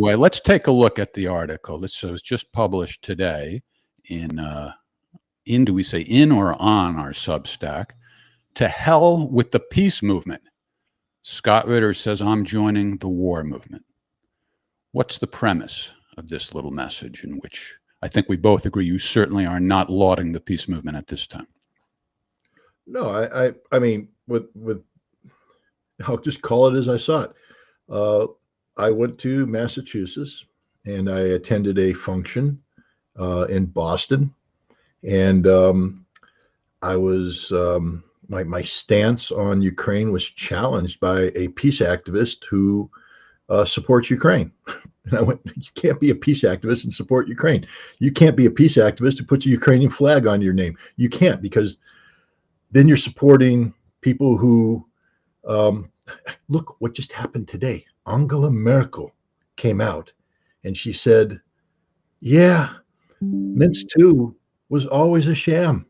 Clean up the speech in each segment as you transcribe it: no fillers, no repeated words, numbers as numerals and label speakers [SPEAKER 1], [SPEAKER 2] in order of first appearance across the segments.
[SPEAKER 1] anyway, let's take a look at the article. This was just published today do we say in or on our Substack? To hell with the peace movement. Scott Ritter says, I'm joining the war movement. What's the premise of this little message, in which I think we both agree you certainly are not lauding the peace movement at this time?
[SPEAKER 2] No, I mean, I'll just call it as I saw it. I went to Massachusetts and I attended a function in Boston, and I was my stance on Ukraine was challenged by a peace activist who supports Ukraine. And I went, you can't be a peace activist and support Ukraine. You can't be a peace activist who puts a Ukrainian flag on your name. You can't, because then you're supporting people who, look what just happened today. Angela Merkel came out and she said, yeah, Minsk II was always a sham.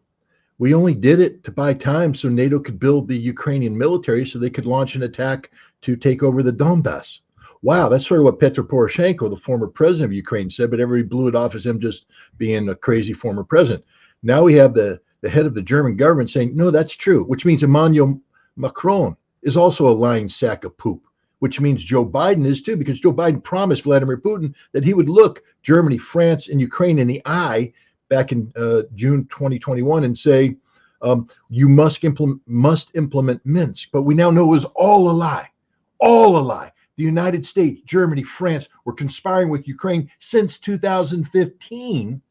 [SPEAKER 2] We only did it to buy time so NATO could build the Ukrainian military so they could launch an attack to take over the Donbass. Wow, that's sort of what Petro Poroshenko, the former president of Ukraine, said, but everybody blew it off as him just being a crazy former president. Now we have the head of the German government saying, no, that's true, which means Emmanuel Macron is also a lying sack of poop, which means Joe Biden is too, because Joe Biden promised Vladimir Putin that he would look Germany, France, and Ukraine in the eye back in June 2021 and say, you must implement Minsk. But we now know it was all a lie, all a lie. The United States, Germany, France were conspiring with Ukraine since 2015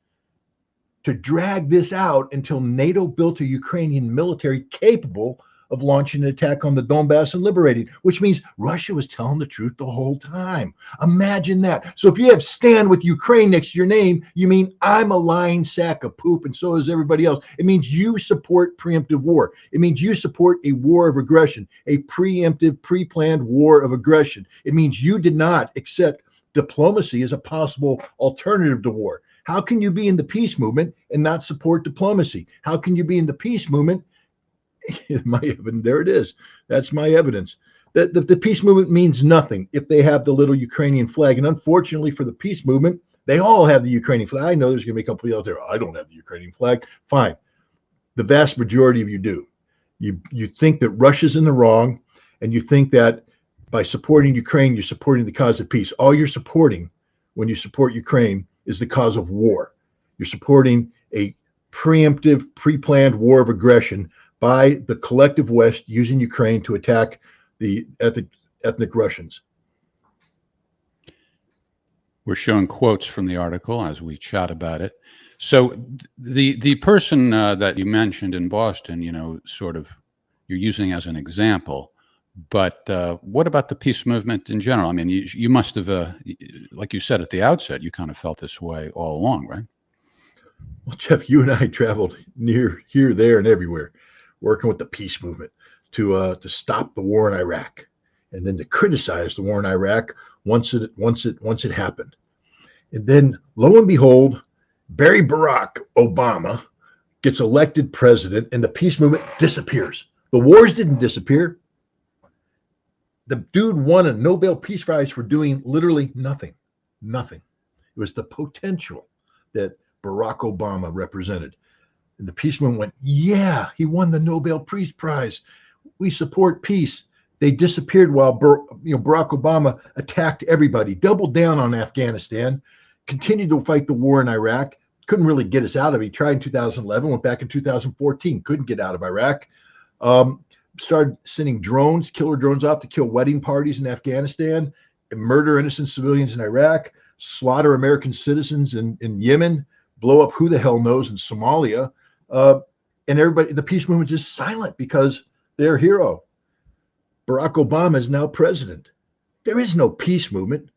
[SPEAKER 2] to drag this out until NATO built a Ukrainian military capable of launching an attack on the Donbass and liberating, which means Russia was telling the truth the whole time. Imagine that. So if you have "stand with Ukraine" next to your name, you mean I'm a lying sack of poop, and so is everybody else. It means you support preemptive war. It means you support a war of aggression, a preemptive, pre-planned war of aggression. It means you did not accept diplomacy as a possible alternative to war. How can you be in the peace movement and not support diplomacy? How can you be in the peace movement? There it is. That's my evidence. That the peace movement means nothing if they have the little Ukrainian flag. And unfortunately for the peace movement, they all have the Ukrainian flag. I know there's going to be a couple people out there, I don't have the Ukrainian flag. Fine. The vast majority of you do. You think that Russia's in the wrong, and you think that by supporting Ukraine, you're supporting the cause of peace. All you're supporting when you support Ukraine is the cause of war. You're supporting a preemptive, pre-planned war of aggression by the collective West using Ukraine to attack the ethnic Russians.
[SPEAKER 1] We're showing quotes from the article as we chat about it. So the person that you mentioned in Boston, sort of you're using as an example, but what about the peace movement in general? I mean, you must have, like you said at the outset, you kind of felt this way all along, right?
[SPEAKER 2] Well, Jeff, you and I traveled near, here, there, and everywhere, working with the peace movement to stop the war in Iraq, and then to criticize the war in Iraq once it happened. And then, lo and behold, Barack Obama gets elected president, and the peace movement disappears. The wars didn't disappear. The dude won a Nobel Peace Prize for doing literally nothing. Nothing. It was the potential that Barack Obama represented. And the peace movement went, yeah, he won the Nobel Peace Prize. We support peace. They disappeared while Barack Obama attacked everybody, doubled down on Afghanistan, continued to fight the war in Iraq, couldn't really get us out of it. He tried in 2011, went back in 2014, couldn't get out of Iraq. Started sending drones, killer drones out to kill wedding parties in Afghanistan, and murder innocent civilians in Iraq, slaughter American citizens in Yemen, blow up who the hell knows in Somalia. And everybody, the peace movement is just silent because their hero, Barack Obama, is now president. There is no peace movement.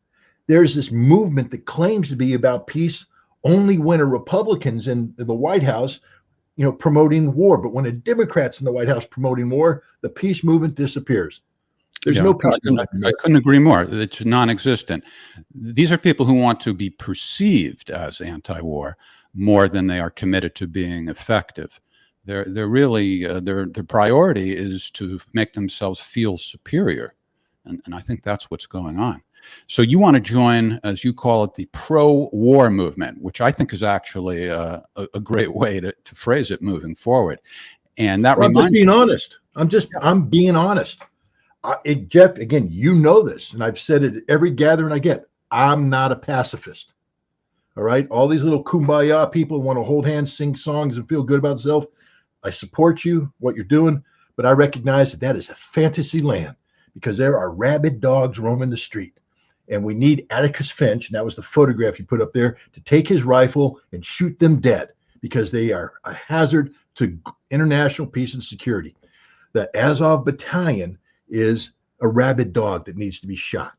[SPEAKER 2] There's this movement that claims to be about peace only when a Republicans in the White House, promoting war. But when a Democrat's in the White House promoting war, the peace movement disappears. There's no peace movement.
[SPEAKER 1] I couldn't agree more. It's non-existent. These are people who want to be perceived as anti-war more than they are committed to being effective. They're really their priority is to make themselves feel superior, and I think that's what's going on. So you want to join, as you call it, the pro-war movement, which I think is actually a great way to phrase it moving forward. And that
[SPEAKER 2] Well, I'm just
[SPEAKER 1] reminds
[SPEAKER 2] being
[SPEAKER 1] me,
[SPEAKER 2] honest. I'm being honest. Jeff, again, you know this, and I've said it at every gathering I get. I'm not a pacifist. All right. All these little kumbaya people want to hold hands, sing songs, and feel good about themselves. I support you, what you're doing, but I recognize that is a fantasy land because there are rabid dogs roaming the street. And we need Atticus Finch, and that was the photograph you put up there, to take his rifle and shoot them dead because they are a hazard to international peace and security. The Azov battalion is a rabid dog that needs to be shot.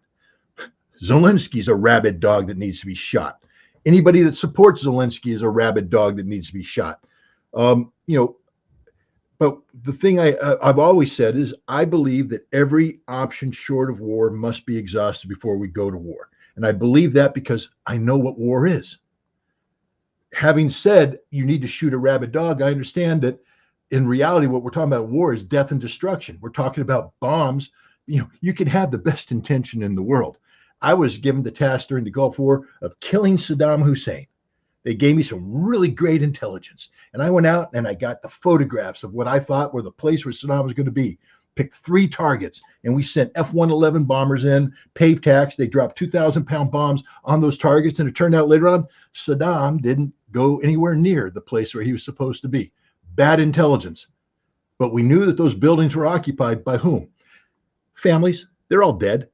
[SPEAKER 2] Zelensky's a rabid dog that needs to be shot. Anybody that supports Zelensky is a rabid dog that needs to be shot. But the thing I've always said is I believe that every option short of war must be exhausted before we go to war. And I believe that because I know what war is. Having said you need to shoot a rabid dog, I understand that in reality, what we're talking about war is death and destruction. We're talking about bombs. You can have the best intention in the world. I was given the task during the Gulf War of killing Saddam Hussein. They gave me some really great intelligence. And I went out and I got the photographs of what I thought were the place where Saddam was going to be. Picked 3 targets, and we sent F-111 bombers in, paid tax. They dropped 2,000-pound bombs on those targets. And it turned out later on, Saddam didn't go anywhere near the place where he was supposed to be. Bad intelligence. But we knew that those buildings were occupied by whom? Families. They're all dead.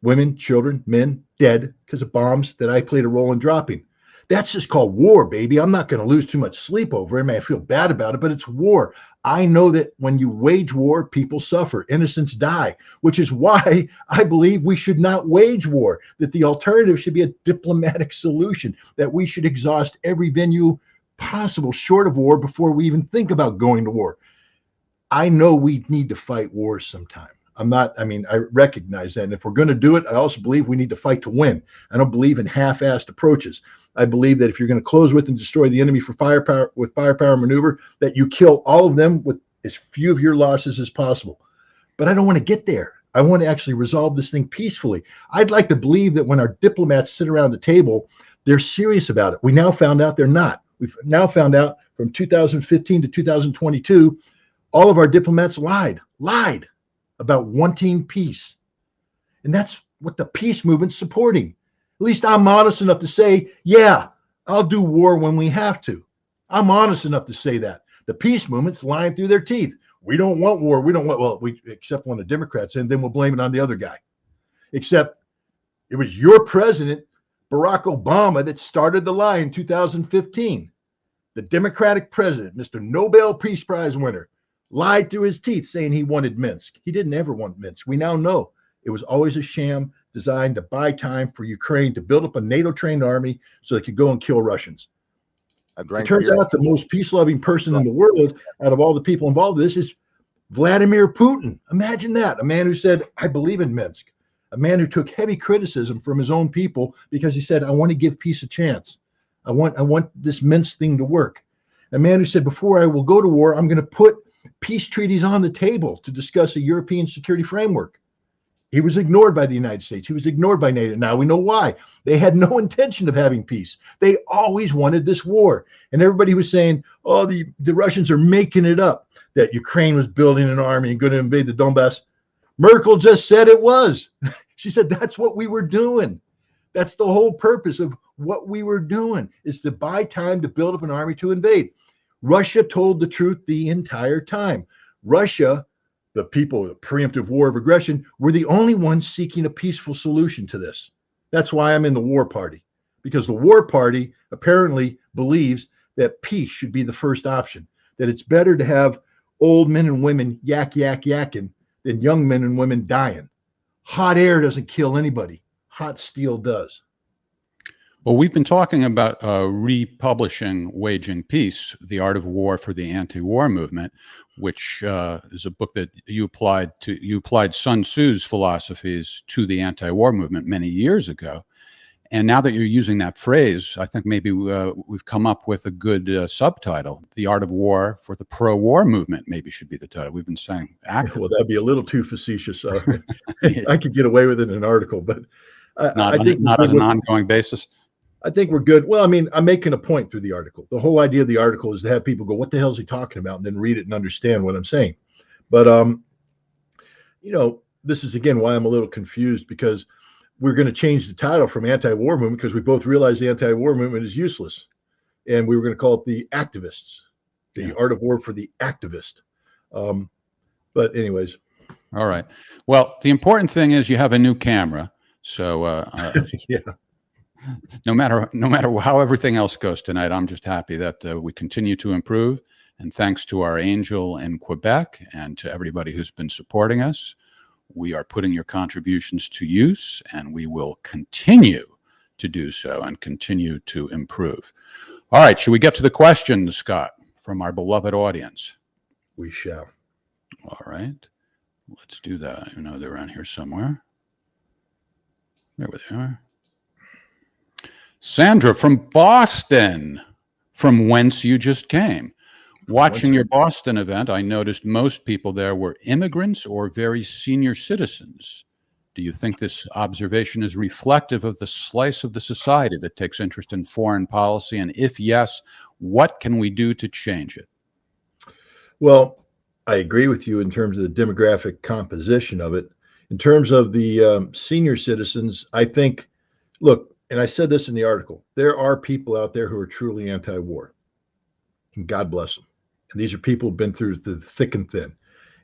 [SPEAKER 2] Women, children, men, dead because of bombs that I played a role in dropping. That's just called war, baby. I'm not going to lose too much sleep over it. I feel bad about it, but it's war. I know that when you wage war, people suffer. Innocents die, which is why I believe we should not wage war, that the alternative should be a diplomatic solution, that we should exhaust every venue possible short of war before we even think about going to war. I know we need to fight wars sometime. I recognize that. And if we're going to do it, I also believe we need to fight to win. I don't believe in half-assed approaches. I believe that if you're going to close with and destroy the enemy for firepower maneuver, that you kill all of them with as few of your losses as possible. But I don't want to get there. I want to actually resolve this thing peacefully. I'd like to believe that when our diplomats sit around the table, they're serious about it. We now found out they're not. We've now found out from 2015 to 2022, all of our diplomats lied about wanting peace. And that's what the peace movement's supporting. At least I'm honest enough to say, yeah, I'll do war when we have to. I'm honest enough to say that. The peace movement's lying through their teeth. We don't want war. We don't want, except when the Democrats, and then we'll blame it on the other guy. Except it was your president, Barack Obama, that started the lie in 2015. The Democratic president, Mr. Nobel Peace Prize winner, lied through his teeth saying he wanted Minsk. He didn't ever want Minsk. We now know it was always a sham designed to buy time for Ukraine to build up a NATO-trained army so they could go and kill Russians. It turns out the most peace-loving person in the world out of all the people involved in this is Vladimir Putin. Imagine that. A man who said, I believe in Minsk. A man who took heavy criticism from his own people because he said, I want to give peace a chance. I want this Minsk thing to work. A man who said, before I will go to war, I'm going to put peace treaties on the table to discuss a European security framework. He was ignored by the United States. He was ignored by NATO. Now we know why. They had no intention of having peace. They always wanted this war. And everybody was saying, oh, the Russians are making it up that Ukraine was building an army and going to invade the Donbass. Merkel just said it was. She said, that's what we were doing. That's the whole purpose of what we were doing, is to buy time to build up an army to invade. Russia told the truth the entire time. Russia, the people, the preemptive war of aggression, were the only ones seeking a peaceful solution to this. That's why I'm in the war party, because the war party apparently believes that peace should be the first option, that it's better to have old men and women yakking than young men and women dying. Hot air doesn't kill anybody. Hot steel does.
[SPEAKER 1] Well, we've been talking about republishing Waging Peace, The Art of War for the Anti-War Movement, which is a book that you applied Sun Tzu's philosophies to the anti-war movement many years ago. And now that you're using that phrase, I think maybe we've come up with a good subtitle. The Art of War for the Pro-War Movement maybe should be the title. We've been saying active.
[SPEAKER 2] Well, that'd be a little too facetious. I could get away with it in an article, but I think
[SPEAKER 1] not as an ongoing basis.
[SPEAKER 2] I think we're good. Well, I mean, I'm making a point through the article. The whole idea of the article is to have people go, what the hell is he talking about? And then read it and understand what I'm saying. But, you know, this is, again, why I'm a little confused, because we're going to change the title from anti-war movement because we both realize the anti-war movement is useless. And we were going to call it the activists, the Art of War for the activist. But anyways.
[SPEAKER 1] All right. Well, the important thing is you have a new camera. So
[SPEAKER 2] yeah.
[SPEAKER 1] No matter how everything else goes tonight, I'm just happy that we continue to improve. And thanks to our angel in Quebec and to everybody who's been supporting us, we are putting your contributions to use, and we will continue to do so and continue to improve. All right, should we get to the questions, Scott, from our beloved audience?
[SPEAKER 2] We shall.
[SPEAKER 1] All right, let's do that. I know they're around here somewhere. There they are. Sandra from Boston, from whence you just came. Watching your Boston event, I noticed most people there were immigrants or very senior citizens. Do you think this observation is reflective of the slice of the society that takes interest in foreign policy? And if yes, what can we do to change it?
[SPEAKER 2] Well, I agree with you in terms of the demographic composition of it. In terms of the senior citizens, I think, look, and I said this in the article, there are people out there who are truly anti-war, and God bless them. And these are people who've been through the thick and thin.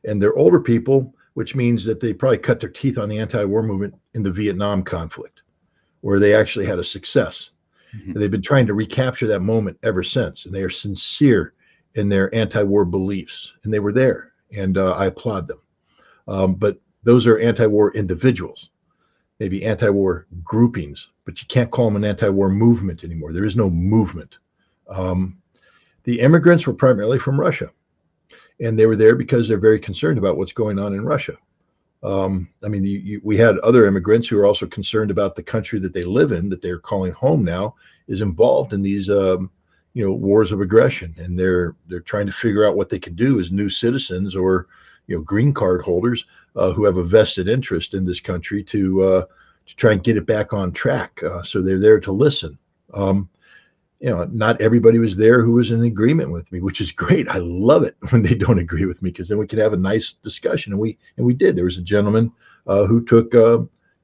[SPEAKER 2] And they're older people, which means that they probably cut their teeth on the anti-war movement in the Vietnam conflict, where they actually had a success. Mm-hmm. And they've been trying to recapture that moment ever since. And they are sincere in their anti-war beliefs. And they were there. And I applaud them. But those are anti-war individuals, maybe anti-war groupings, but you can't call them an anti-war movement anymore. There is no movement. The immigrants were primarily from Russia, and they were there because they're very concerned about what's going on in Russia. I mean, we had other immigrants who are also concerned about the country that they live in, that they're calling home now, is involved in these, wars of aggression, and they're trying to figure out what they can do as new citizens or, green card holders who have a vested interest in this country to try and get it back on track. So they're there to listen. Not everybody was there who was in agreement with me, which is great. I love it when they don't agree with me, because then we can have a nice discussion. And we did. There was a gentleman who took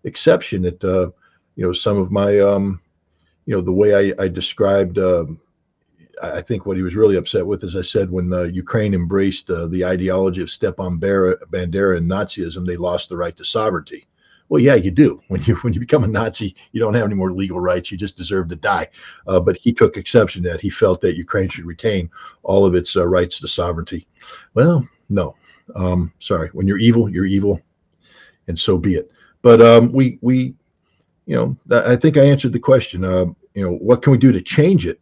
[SPEAKER 2] exception at some of my the way I described. I think what he was really upset with, as I said, when Ukraine embraced the ideology of Stepan Bandera and Nazism, they lost the right to sovereignty. Well, yeah, you do. When you become a Nazi, you don't have any more legal rights. You just deserve to die. But he took exception to that. He felt that Ukraine should retain all of its rights to sovereignty. Well, no. Sorry. When you're evil, and so be it. But I think I answered the question. What can we do to change it?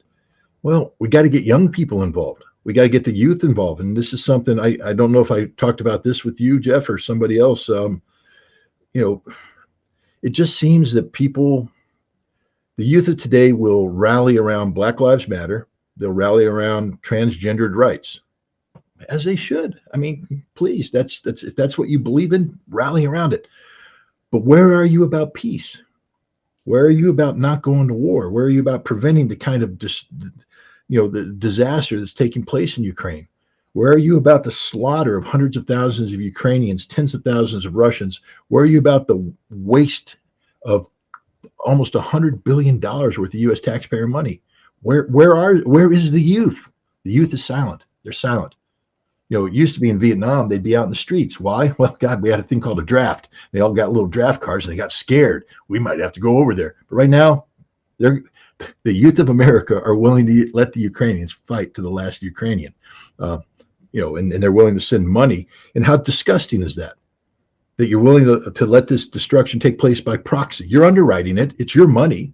[SPEAKER 2] Well, we got to get young people involved. We got to get the youth involved. And this is something I don't know if I talked about this with you, Jeff, or somebody else. It just seems that the youth of today will rally around Black Lives Matter. They'll rally around transgendered rights, as they should. I mean, please, if that's what you believe in, rally around it. But where are you about peace? Where are you about not going to war? Where are you about preventing the kind of the disaster that's taking place in Ukraine? Where are you about the slaughter of hundreds of thousands of Ukrainians, tens of thousands of Russians? Where are you about the waste of almost $100 billion worth of U.S. taxpayer money? Where is the youth? The youth is silent. They're silent. It used to be in Vietnam, they'd be out in the streets. Why? Well, God, we had a thing called a draft. They all got little draft cards and they got scared. We might have to go over there. But right now, the youth of America are willing to let the Ukrainians fight to the last Ukrainian. And they're willing to send money. And how disgusting is that? That you're willing to let this destruction take place by proxy. You're underwriting it. It's your money.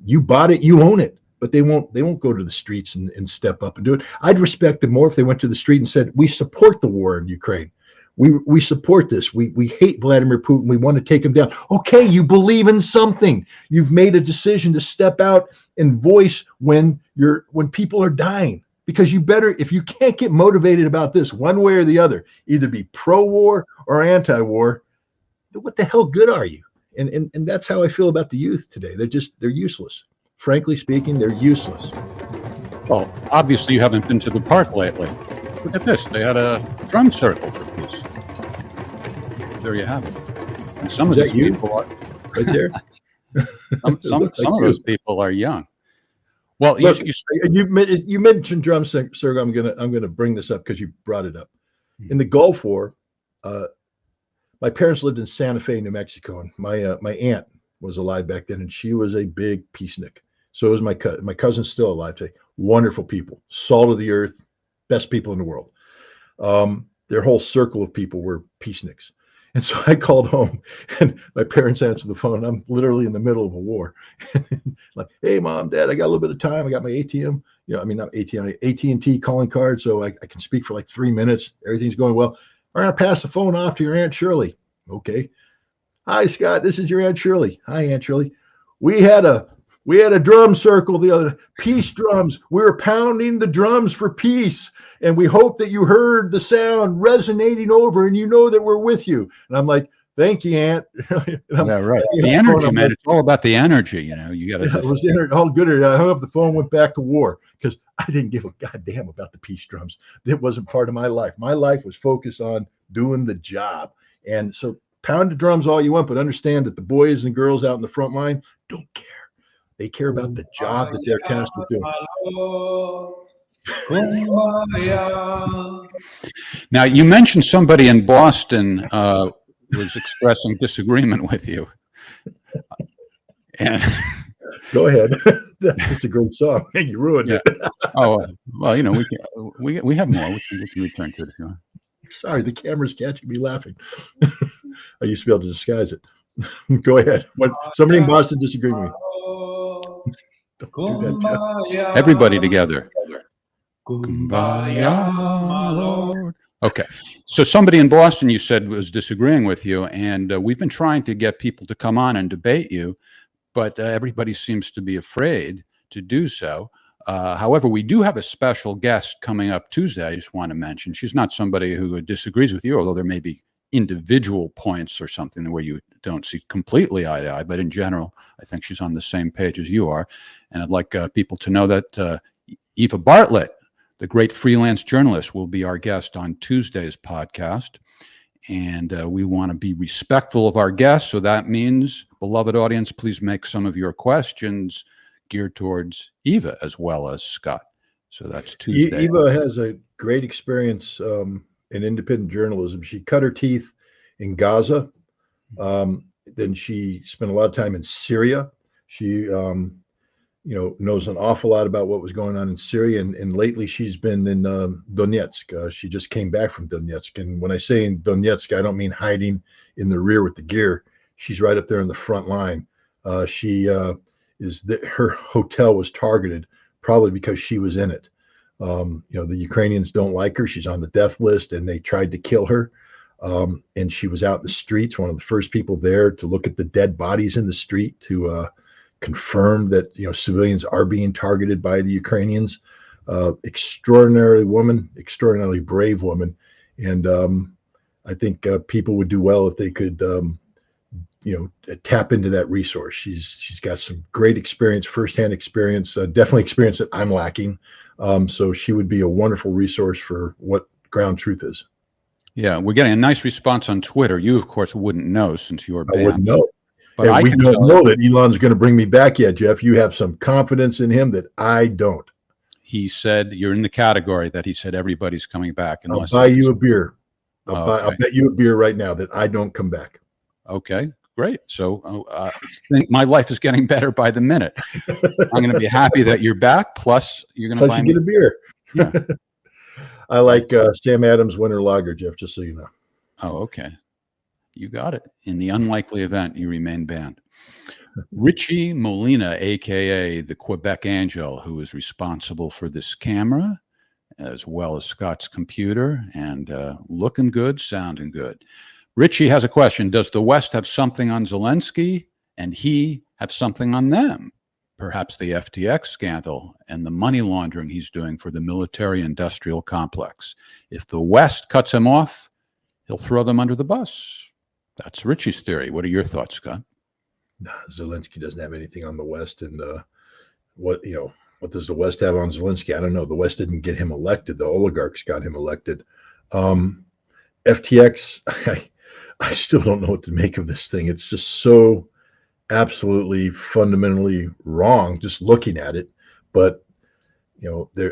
[SPEAKER 2] You bought it. You own it. But they won't go to the streets and step up and do it. I'd respect them more if they went to the street and said, we support the war in Ukraine. We support this. We hate Vladimir Putin. We want to take him down. Okay, you believe in something. You've made a decision to step out and voice when people are dying. Because you better, if you can't get motivated about this one way or the other, either be pro-war or anti-war, what the hell good are you? And that's how I feel about the youth today. They're useless. Frankly speaking, they're useless.
[SPEAKER 1] Well, obviously you haven't been to the park lately. Look at this. They had a drum circle for peace. There you have it. And some of these people are
[SPEAKER 2] right there.
[SPEAKER 1] some of those people are young. Well,
[SPEAKER 2] look, you mentioned drum circle. I'm gonna bring this up because you brought it up. In the Gulf War, my parents lived in Santa Fe, New Mexico, and my aunt was alive back then, and she was a big peacenik. So was my cousin. My cousin's still alive today. Wonderful people, salt of the earth, best people in the world. Their whole circle of people were peaceniks. And so I called home, and my parents answered the phone. I'm literally in the middle of a war. Like, hey, Mom, Dad, I got a little bit of time. I got my ATM, not ATM, AT&T calling card, so I can speak for like 3 minutes. Everything's going well. I'm going to pass the phone off to your Aunt Shirley. Okay. Hi, Scott. This is your Aunt Shirley. Hi, Aunt Shirley. We had a drum circle the other, peace drums. We were pounding the drums for peace. And we hope that you heard the sound resonating over and you know that we're with you. And I'm like, thank you, Aunt.
[SPEAKER 1] Yeah, right. The energy, man. It's all about the energy, you got to.
[SPEAKER 2] It was all good. I hung up the phone, went back to war because I didn't give a goddamn about the peace drums. It wasn't part of my life. My life was focused on doing the job. And so pound the drums all you want, but understand that the boys and girls out in the front line don't care. They care about the job that they're tasked with doing.
[SPEAKER 1] Now, you mentioned somebody in Boston was expressing disagreement with you. And
[SPEAKER 2] go ahead. That's just a great song. You ruined it.
[SPEAKER 1] Oh, well, we have more. We can return to it if you want.
[SPEAKER 2] Sorry, the camera's catching me laughing. I used to be able to disguise it. Go ahead. Somebody in Boston disagreed with me. Don't do that, Jeff.
[SPEAKER 1] Everybody together. Kumbaya, Lord. Okay. So somebody in Boston, you said, was disagreeing with you, and we've been trying to get people to come on and debate you, but everybody seems to be afraid to do so. However, we do have a special guest coming up Tuesday. I just want to mention she's not somebody who disagrees with you, although there may be individual points or something where you don't see completely eye to eye. But in general, I think she's on the same page as you are. And I'd like people to know that Eva Bartlett, the great freelance journalist, will be our guest on Tuesday's podcast. And we want to be respectful of our guests. So that means, beloved audience, please make some of your questions geared towards Eva as well as Scott. So that's Tuesday.
[SPEAKER 2] Eva has a great experience in independent journalism. She cut her teeth in Gaza. Then she spent a lot of time in Syria. She, knows an awful lot about what was going on in Syria. And lately she's been in Donetsk. She just came back from Donetsk. And when I say in Donetsk, I don't mean hiding in the rear with the gear. She's right up there in the front line. Her hotel was targeted probably because she was in it. The Ukrainians don't like her. She's on the death list, and they tried to kill her. And she was out in the streets, one of the first people there to look at the dead bodies in the street to confirm that civilians are being targeted by the Ukrainians. Extraordinary woman, extraordinarily brave woman, and I think people would do well if they could tap into that resource. She's got some great experience, firsthand experience, definitely experience that I'm lacking. So she would be a wonderful resource for what ground truth is.
[SPEAKER 1] Yeah, we're getting a nice response on Twitter. You, of course, wouldn't know since you're banned.
[SPEAKER 2] I wouldn't know.
[SPEAKER 1] But
[SPEAKER 2] we don't know that Elon's going to bring me back yet, Jeff. You have some confidence in him that I don't. He
[SPEAKER 1] said you're in the category that he said everybody's coming back.
[SPEAKER 2] I'll buy you a beer. I'll bet you a beer right now that I don't come back.
[SPEAKER 1] Okay, great. So I think my life is getting better by the minute. I'm going to be happy that you're back. Plus, you're going to buy me
[SPEAKER 2] a beer.
[SPEAKER 1] Yeah.
[SPEAKER 2] I like Sam Adams Winter Lager, Jeff, just so you know.
[SPEAKER 1] Oh, okay. You got it. In the unlikely event you remain banned. Richie Molina, a.k.a. the Quebec Angel, who is responsible for this camera as well as Scott's computer, and looking good, sounding good. Richie has a question. Does the West have something on Zelensky and he have something on them? Perhaps the FTX scandal and the money laundering he's doing for the military-industrial complex. If the West cuts him off, he'll throw them under the bus. That's Richie's theory. What are your thoughts, Scott?
[SPEAKER 2] No, Zelensky doesn't have anything on the West, and what does the West have on Zelensky? I don't know. The West didn't get him elected. The oligarchs got him elected. FTX, I still don't know what to make of this thing. It's just so absolutely fundamentally wrong just looking at it. But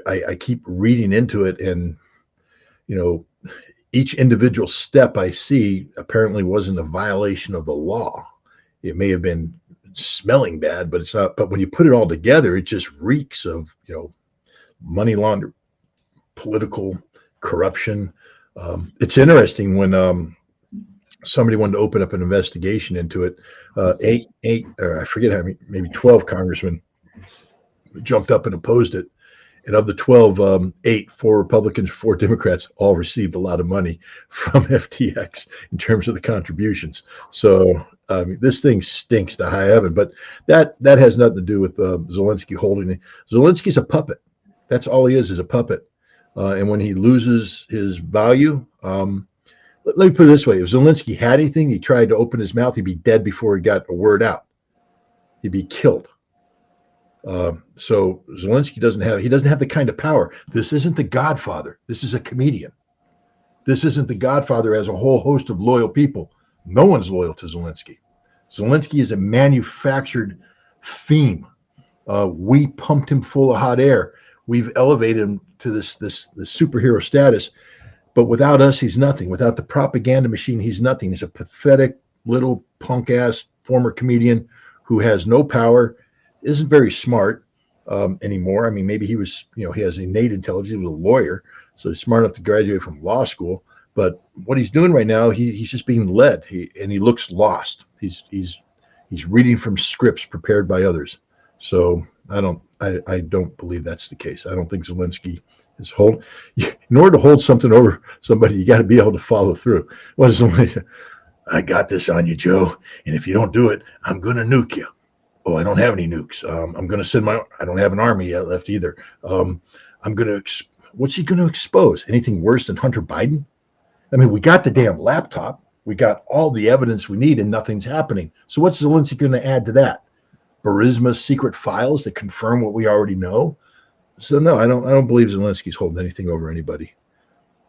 [SPEAKER 2] I keep reading into it, and each individual step I see apparently wasn't a violation of the law. It may have been smelling bad, but it's not. But when you put it all together, it just reeks of money laundering, political corruption. It's interesting when somebody wanted to open up an investigation into it. Eight, or I forget how many, maybe 12 congressmen jumped up and opposed it. And of the 12, 8, 4 Republicans, 4 Democrats, all received a lot of money from FTX in terms of the contributions. So this thing stinks to high heaven. But that has nothing to do with Zelensky holding it. Zelensky's a puppet. That's all he is a puppet. And when he loses his value, let me put it this way. If Zelensky had anything, he tried to open his mouth, he'd be dead before he got a word out. He'd be killed. So Zelensky doesn't have the kind of power. This isn't The Godfather. This is a comedian. This isn't The Godfather as a whole host of loyal people. No one's loyal to Zelensky. Zelensky is a manufactured theme. We pumped him full of hot air. We've elevated him to this superhero status. But without us, he's nothing. Without the propaganda machine, he's nothing. He's a pathetic little punk-ass former comedian who has no power, isn't very smart anymore. I mean, maybe he was, he has innate intelligence. He was a lawyer, so he's smart enough to graduate from law school. But what he's doing right now, he's just being led. He looks lost. He's reading from scripts prepared by others. So I don't believe that's the case. I don't think Zelensky is in order to hold something over somebody, you got to be able to follow through. What is Zelensky? I got this on you, Joe, and if you don't do it, I'm gonna nuke you. Oh, I don't have any nukes. I'm going to send I don't have an army yet left either. What's he going to expose? Anything worse than Hunter Biden? I mean, we got the damn laptop. We got all the evidence we need and nothing's happening. So what's Zelensky going to add to that? Burisma's secret files that confirm what we already know? So no, I don't believe Zelensky's holding anything over anybody.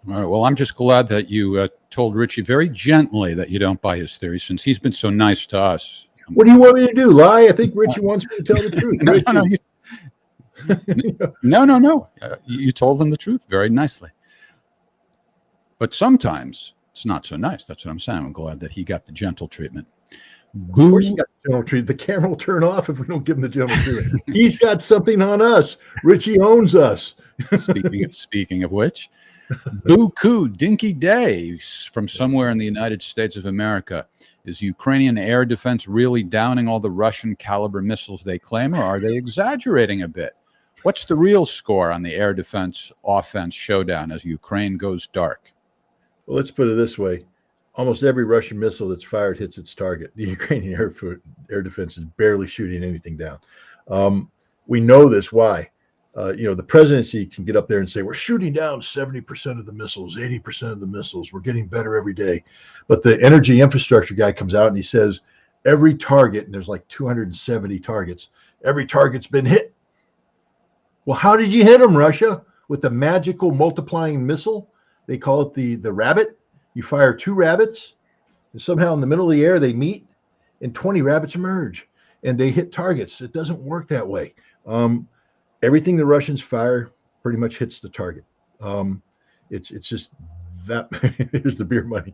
[SPEAKER 1] All right. Well, I'm just glad that you told Richie very gently that you don't buy his theory, since he's been so nice to us.
[SPEAKER 2] What do you want me to do? Lie? I think Richie wants me to tell the truth.
[SPEAKER 1] No. You told them the truth very nicely. But sometimes it's not so nice. That's what I'm saying. I'm glad that he got the gentle treatment.
[SPEAKER 2] Of course he got the gentle treatment. The camera will turn off if we don't give him the gentle treatment. He's got something on us. Richie owns us.
[SPEAKER 1] Speaking of which, Boo-Koo Dinky Day from somewhere in the United States of America. Is Ukrainian air defense really downing all the Russian caliber missiles they claim, or are they exaggerating a bit? What's the real score on the air defense offense showdown as Ukraine goes dark?
[SPEAKER 2] Well, let's put it this way. Almost every Russian missile that's fired hits its target. The Ukrainian air defense is barely shooting anything down. We know this. Why? The presidency can get up there and say, we're shooting down 70% of the missiles, 80% of the missiles. We're getting better every day. But the energy infrastructure guy comes out and he says, every target, and there's like 270 targets, every target's been hit. Well, how did you hit them, Russia? With the magical multiplying missile? They call it the rabbit. You fire 2 rabbits, and somehow in the middle of the air they meet, and 20 rabbits emerge, and they hit targets. It doesn't work that way. Everything the Russians fire pretty much hits the target. It's just that. Here's the beer money.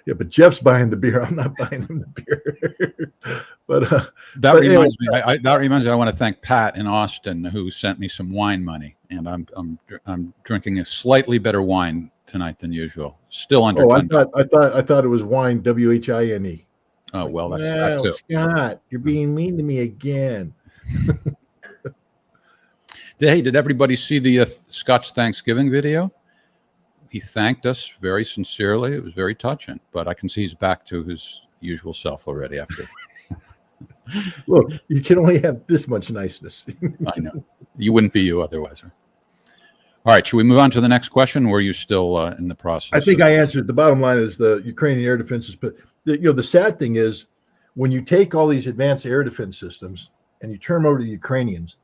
[SPEAKER 2] Yeah, but Jeff's buying the beer. I'm not buying him the beer.
[SPEAKER 1] That reminds me. I want to thank Pat in Austin, who sent me some wine money, and I'm drinking a slightly better wine tonight than usual. Still under.
[SPEAKER 2] Oh, I thought it was wine. WHINE.
[SPEAKER 1] Oh well, that's that too.
[SPEAKER 2] Scott, you're being mean to me again.
[SPEAKER 1] Hey, did everybody see the Scott's Thanksgiving video? He thanked us very sincerely. It was very touching, but I can see he's back to his usual self already after.
[SPEAKER 2] Look, you can only have this much niceness.
[SPEAKER 1] I know. You wouldn't be you otherwise. Right? All right. Should we move on to the next question, or are you still in the process?
[SPEAKER 2] I think I answered. The bottom line is the Ukrainian air defenses. But the sad thing is, when you take all these advanced air defense systems and you turn them over to the Ukrainians,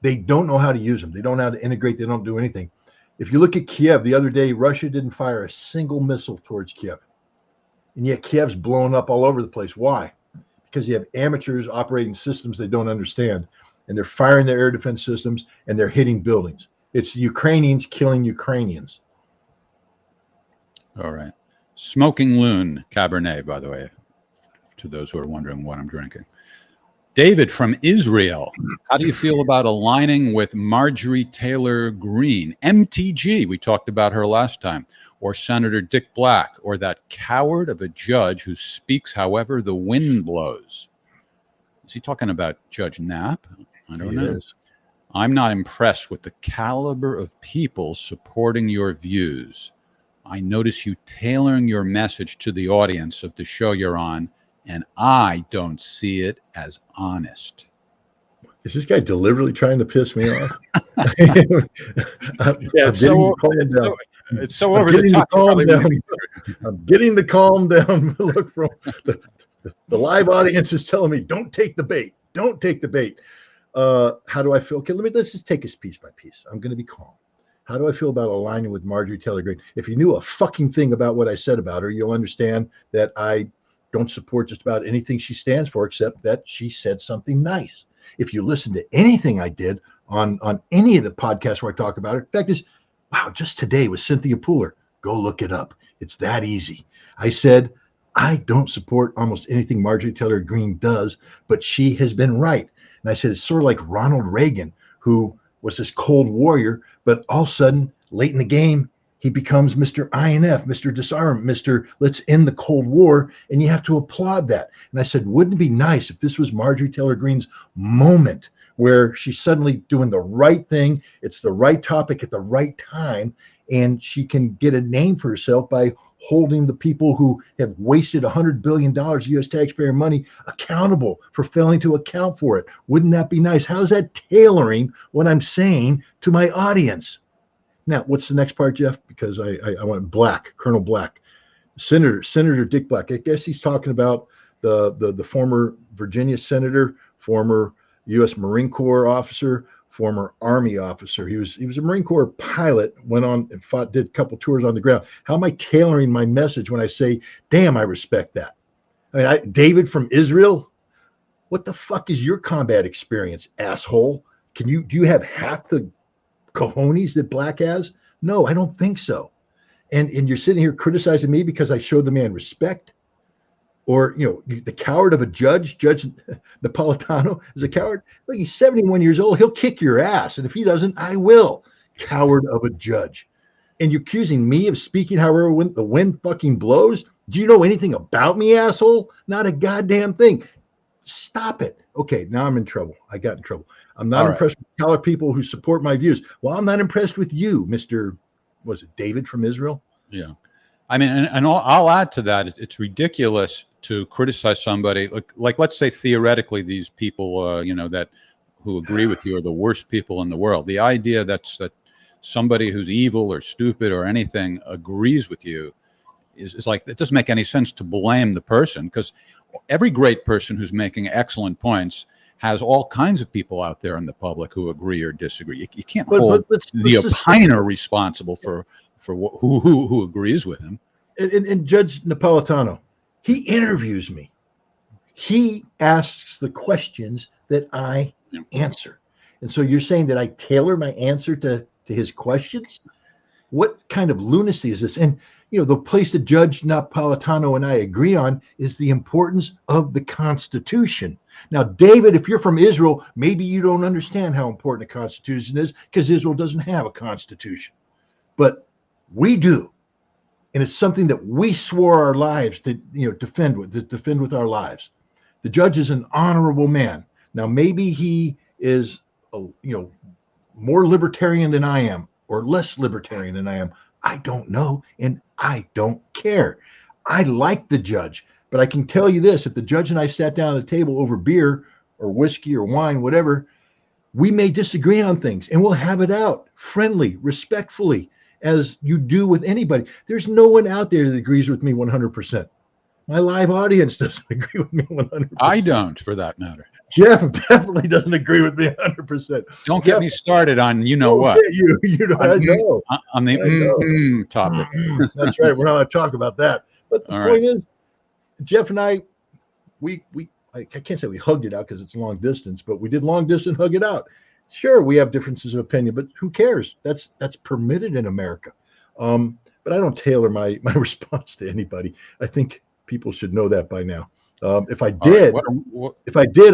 [SPEAKER 2] they don't know how to use them. They don't know how to integrate. They don't do anything. If you look at Kiev the other day, Russia didn't fire a single missile towards Kiev. And yet Kiev's blowing up all over the place. Why? Because you have amateurs operating systems they don't understand. And they're firing their air defense systems and they're hitting buildings. It's the Ukrainians killing Ukrainians.
[SPEAKER 1] All right. Smoking Loon Cabernet, by the way, to those who are wondering what I'm drinking. David from Israel, how do you feel about aligning with Marjorie Taylor Greene, MTG? We talked about her last time, or Senator Dick Black, or that coward of a judge who speaks however the wind blows. Is he talking about Judge Knapp? I don't know. I'm not impressed with the caliber of people supporting your views. I notice you tailoring your message to the audience of the show you're on, and I don't see it as honest.
[SPEAKER 2] Is this guy deliberately trying to piss me off?
[SPEAKER 1] It's so over the top.
[SPEAKER 2] I'm getting the calm down. Look, from the live audience is telling me, don't take the bait. Don't take the bait. How do I feel? Okay, let's just take this piece by piece. I'm going to be calm. How do I feel about aligning with Marjorie Taylor Greene? If you knew a fucking thing about what I said about her, you'll understand that I don't support just about anything she stands for, except that she said something nice. If you listen to anything I did on any of the podcasts where I talk about her, in fact is, wow, just today with Cynthia Pooler, go look it up. It's that easy. I said, I don't support almost anything Marjorie Taylor Greene does, but she has been right. And I said, it's sort of like Ronald Reagan, who was this cold warrior, but all of a sudden, late in the game, he becomes Mr. INF, Mr. Disarm, Mr. Let's end the Cold War, and you have to applaud that. And I said, wouldn't it be nice if this was Marjorie Taylor Greene's moment where she's suddenly doing the right thing, it's the right topic at the right time, and she can get a name for herself by holding the people who have wasted $100 billion of U.S. taxpayer money accountable for failing to account for it. Wouldn't that be nice? How's that tailoring what I'm saying to my audience? Now, what's the next part, Jeff? Because I want Black, Colonel Black, Senator Dick Black. I guess he's talking about the former Virginia senator, former U.S. Marine Corps officer, former Army officer. He was a Marine Corps pilot, went on and did a couple tours on the ground. How am I tailoring my message when I say, damn, I respect that? I mean, David from Israel, what the fuck is your combat experience, asshole? Do you have half the cojones that Black has? No, I don't think so. And you're sitting here criticizing me because I showed the man respect? Or, the coward of a judge, Judge Napolitano is a coward. Look, he's 71 years old. He'll kick your ass. And if he doesn't, I will. Coward of a judge. And you're accusing me of speaking however the wind fucking blows? Do you know anything about me, asshole? Not a goddamn thing. Stop it. Okay, now I'm in trouble. I got in trouble. I'm not impressed with colored people who support my views. Well, I'm not impressed with you, Mr. Was it David from Israel?
[SPEAKER 1] Yeah. I mean, and I'll add to that. It's ridiculous to criticize somebody like let's say theoretically these people, that who agree with you are the worst people in the world. The idea that somebody who's evil or stupid or anything agrees with you is like, it doesn't make any sense to blame the person, because every great person who's making excellent points has all kinds of people out there in the public who agree or disagree. You can't hold the opiner responsible for who agrees with him.
[SPEAKER 2] And Judge Napolitano, he interviews me. He asks the questions that I answer. And so you're saying that I tailor my answer to his questions? What kind of lunacy is this? And the place that Judge Napolitano and I agree on is the importance of the Constitution. Now, David, if you're from Israel, maybe you don't understand how important the Constitution is, because Israel doesn't have a Constitution. But we do. And it's something that we swore our lives to defend with our lives. The judge is an honorable man. Now, maybe he is more libertarian than I am or less libertarian than I am. I don't know, and I don't care. I like the judge, but I can tell you this: if the judge and I sat down at the table over beer or whiskey or wine, whatever, we may disagree on things, and we'll have it out friendly, respectfully, as you do with anybody. There's no one out there that agrees with me 100%. My live audience doesn't agree with me 100%.
[SPEAKER 1] I don't, for that matter.
[SPEAKER 2] Jeff definitely doesn't agree with me 100%.
[SPEAKER 1] Don't
[SPEAKER 2] Jeff,
[SPEAKER 1] get me started on what.
[SPEAKER 2] You know, I know.
[SPEAKER 1] On the topic.
[SPEAKER 2] That's right. We're not going to talk about that. But the point is, Jeff and I can't say we hugged it out because it's long distance, but we did long distance hug it out. Sure, we have differences of opinion, but who cares? That's permitted in America. But I don't tailor my response to anybody. I think people should know that by now. If I did,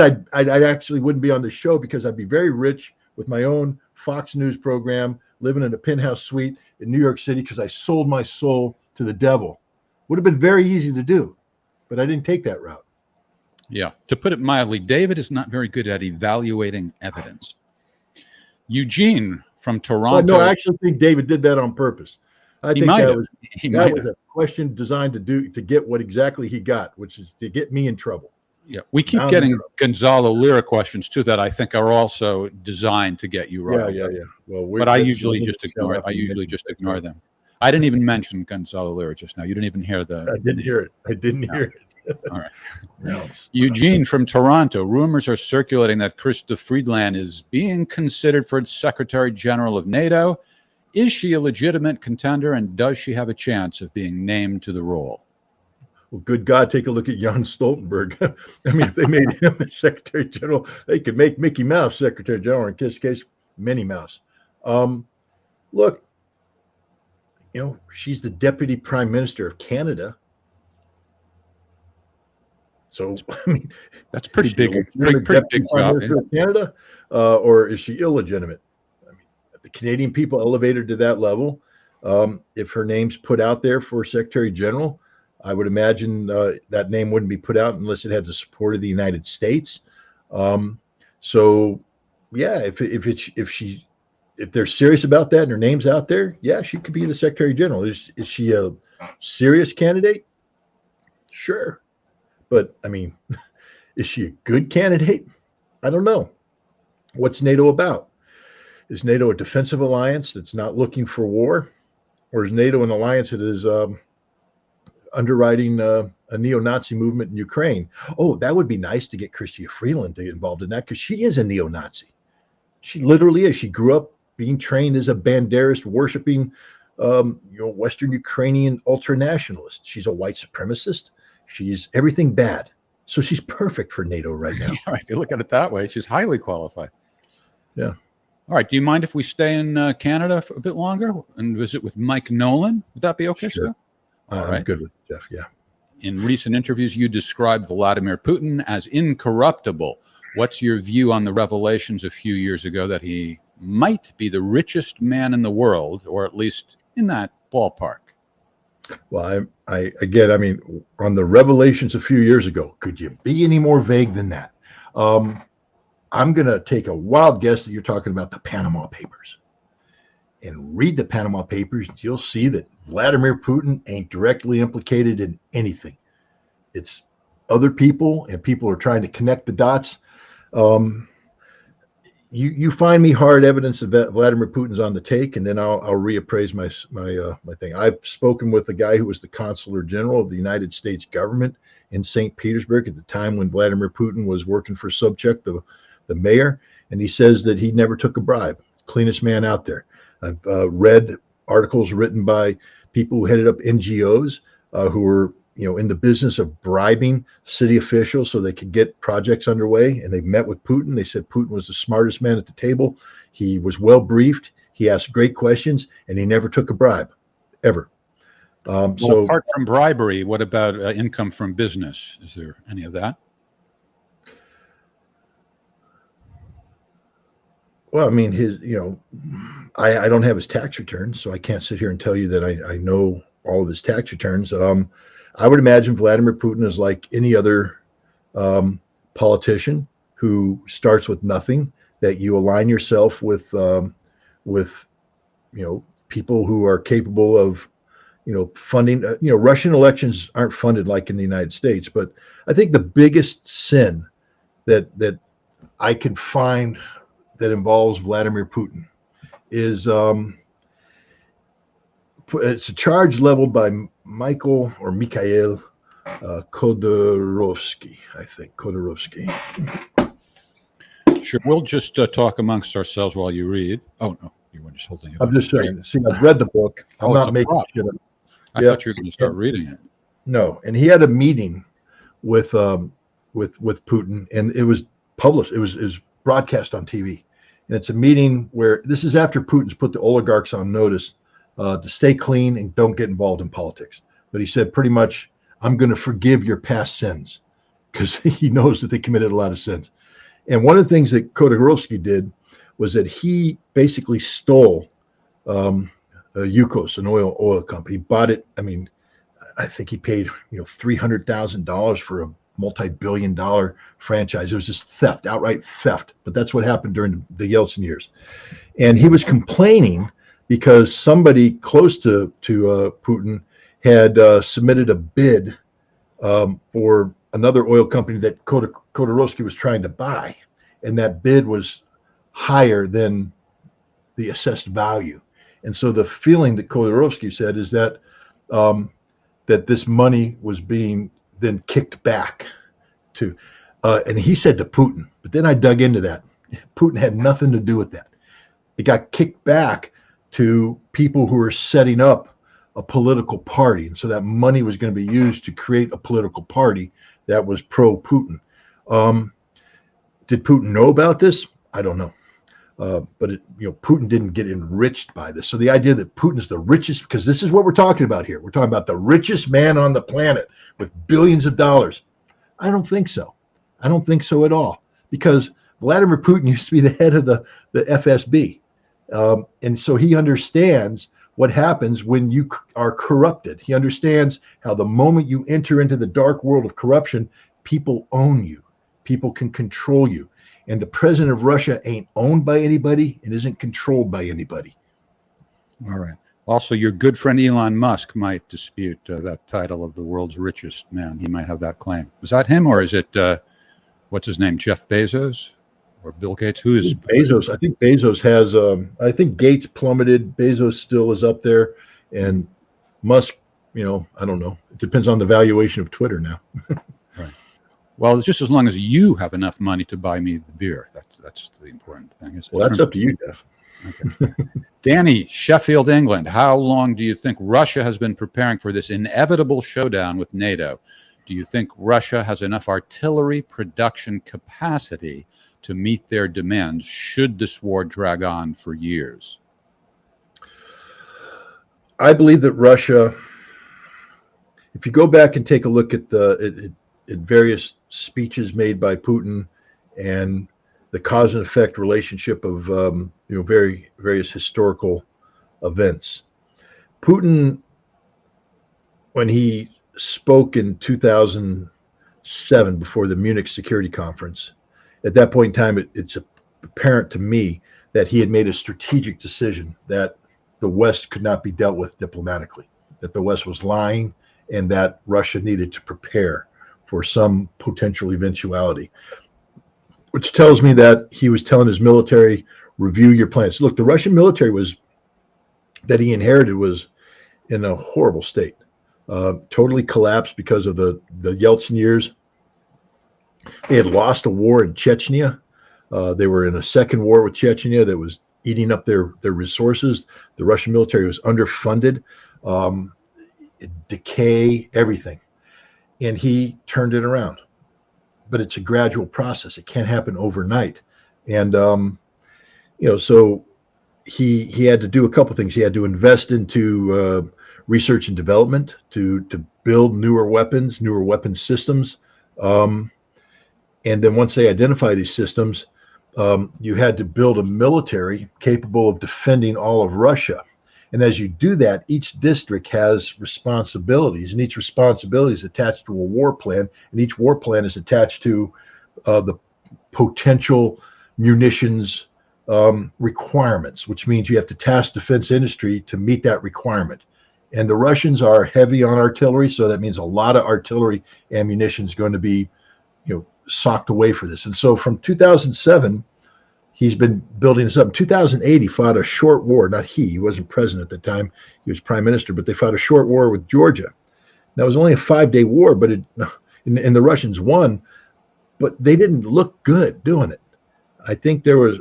[SPEAKER 2] I actually wouldn't be on the show because I'd be very rich with my own Fox News program, living in a penthouse suite in New York City because I sold my soul to the devil. Would have been very easy to do, but I didn't take that route.
[SPEAKER 1] Yeah. To put it mildly, David is not very good at evaluating evidence. Eugene from Toronto.
[SPEAKER 2] No, I actually think David did that on purpose. I think that was a question designed to get what exactly he got, which is to get me in trouble.
[SPEAKER 1] Yeah, we keep getting Gonzalo Lira questions too that I think are also designed to get you right.
[SPEAKER 2] Yeah. Well,
[SPEAKER 1] but I usually just ignore it. I usually just ignore them. I didn't even mention Gonzalo Lira just now. You didn't even hear the.
[SPEAKER 2] I didn't hear it. I didn't hear it.
[SPEAKER 1] All right. No, Eugene from Toronto. Rumors are circulating that Chrystia Freeland is being considered for Secretary General of NATO. Is she a legitimate contender, and does she have a chance of being named to the role?
[SPEAKER 2] Well, good God, take a look at Jan Stoltenberg. I mean, if they made him the Secretary General, they could make Mickey Mouse Secretary General, or in this case, Minnie Mouse. Look, you know, she's the Deputy Prime Minister of Canada. So, I mean,
[SPEAKER 1] that's pretty big. Pretty big job.
[SPEAKER 2] Canada, or is she illegitimate? I mean, the Canadian people elevated to that level. If her name's put out there for Secretary General, I would imagine that name wouldn't be put out unless it had the support of the United States. So, yeah, if they're serious about that and her name's out there, yeah, she could be the Secretary General. Is she a serious candidate? Sure. But, I mean, is she a good candidate? I don't know. What's NATO about? Is NATO a defensive alliance that's not looking for war? Or is NATO an alliance that is underwriting a neo-Nazi movement in Ukraine? Oh, that would be nice to get Chrystia Freeland to get involved in that because she is a neo-Nazi. She literally is. She grew up being trained as a Banderist, worshiping Western Ukrainian ultranationalist. She's a white supremacist. She's everything bad. So she's perfect for NATO right now.
[SPEAKER 1] Yeah, if you look at it that way, she's highly qualified.
[SPEAKER 2] Yeah.
[SPEAKER 1] All right. Do you mind if we stay in Canada for a bit longer and visit with Mike Nolan? Would that be okay,
[SPEAKER 2] sure.
[SPEAKER 1] Sir? All right.
[SPEAKER 2] I'm good with it, Jeff. Yeah.
[SPEAKER 1] In recent interviews, you described Vladimir Putin as incorruptible. What's your view on the revelations a few years ago that he might be the richest man in the world, or at least in that ballpark?
[SPEAKER 2] Well, I mean, on the revelations a few years ago, could you be any more vague than that? I'm going to take a wild guess that you're talking about the Panama Papers. And read the Panama Papers, and you'll see that Vladimir Putin ain't directly implicated in anything. It's other people, and people are trying to connect the dots. You find me hard evidence that Vladimir Putin's on the take, and then I'll reappraise my thing. I've spoken with the guy who was the Consular General of the United States government in St. Petersburg at the time when Vladimir Putin was working for Sobchak, the mayor, and he says that he never took a bribe. Cleanest man out there. I've read articles written by people who headed up NGOs who were in the business of bribing city officials so they could get projects underway. And they met with Putin. They said Putin was the smartest man at the table. He was well briefed. He asked great questions, and he never took a bribe, ever. So
[SPEAKER 1] apart from bribery, what about income from business? Is there any of that?
[SPEAKER 2] Well, I mean, I don't have his tax returns, so I can't sit here and tell you that I know all of his tax returns. I would imagine Vladimir Putin is like any other politician who starts with nothing, that you align yourself with with, people who are capable of, funding. Russian elections aren't funded like in the United States, but I think the biggest sin that I can find that involves Vladimir Putin is it's a charge leveled by Mikhail Khodorkovsky, I think. Khodorkovsky.
[SPEAKER 1] Sure. We'll just talk amongst ourselves while you read. Oh, no. You were just holding it
[SPEAKER 2] I'm
[SPEAKER 1] up.
[SPEAKER 2] just saying. See, I've read the book. I'm not making shit up.
[SPEAKER 1] I thought you were going to start reading it.
[SPEAKER 2] No. And he had a meeting with Putin, and it was published. It was broadcast on TV. And it's a meeting where this is after Putin's put the oligarchs on notice to stay clean and don't get involved in politics. But he said pretty much, I'm going to forgive your past sins, because he knows that they committed a lot of sins. And one of the things that Khodorkovsky did was that he basically stole Yukos, an oil company, bought it. I mean, I think he paid $300,000 for a multi-billion-dollar franchise. It was just theft, outright theft. But that's what happened during the Yeltsin years. And he was complaining because somebody close to Putin had submitted a bid for another oil company that Khodorkovsky was trying to buy, and that bid was higher than the assessed value. And so the feeling that Khodorkovsky said is that that this money was being then kicked back to, and he said to Putin, but then I dug into that. Putin had nothing to do with that. It got kicked back to people who were setting up a political party. And so that money was going to be used to create a political party that was pro-Putin. Did Putin know about this? I don't know. But Putin didn't get enriched by this. So the idea that Putin is the richest, because this is what we're talking about here. We're talking about the richest man on the planet with billions of dollars. I don't think so. I don't think so at all. Because Vladimir Putin used to be the head of the FSB. And so he understands what happens when you are corrupted. He understands how the moment you enter into the dark world of corruption, people own you. People can control you. And the president of Russia ain't owned by anybody and isn't controlled by anybody.
[SPEAKER 1] All right. Also, your good friend Elon Musk might dispute that title of the world's richest man. He might have that claim. Was that him, or is it, what's his name, Jeff Bezos or Bill Gates? Who is
[SPEAKER 2] Bezos? I think Bezos has, I think Gates plummeted. Bezos still is up there. And Musk, I don't know. It depends on the valuation of Twitter now.
[SPEAKER 1] Right. Well, it's just as long as you have enough money to buy me the beer. That's the important thing.
[SPEAKER 2] Well, that's up to you, Jeff.
[SPEAKER 1] Okay. Danny, Sheffield, England. How long do you think Russia has been preparing for this inevitable showdown with NATO? Do you think Russia has enough artillery production capacity to meet their demands should this war drag on for years?
[SPEAKER 2] I believe that Russia, if you go back and take a look at at various speeches made by Putin and the cause and effect relationship of various historical events. Putin, when he spoke in 2007 before the Munich Security Conference, at that point in time, it's apparent to me that he had made a strategic decision that the West could not be dealt with diplomatically, that the West was lying, and that Russia needed to prepare for some potential eventuality, which tells me that he was telling his military, review your plans. Look, the Russian military that he inherited was in a horrible state, totally collapsed because of the Yeltsin years. They had lost a war in Chechnya. They were in a second war with Chechnya that was eating up their resources. The Russian military was underfunded, decay, everything. And he turned it around. But it's a gradual process. It can't happen overnight. And, so he had to do a couple things. He had to invest into research and development to build newer weapon systems. And then once they identify these systems, you had to build a military capable of defending all of Russia. And as you do that, each district has responsibilities, and each responsibility is attached to a war plan, and each war plan is attached to the potential munitions requirements, which means you have to task defense industry to meet that requirement. And the Russians are heavy on artillery, so that means a lot of artillery ammunition is going to be, socked away for this. And so from 2007, he's been building this up. In 2008, he fought a short war. Not he wasn't president at the time. He was prime minister, but they fought a short war with Georgia. That was only a 5-day war, but and the Russians won, but they didn't look good doing it. I think there was,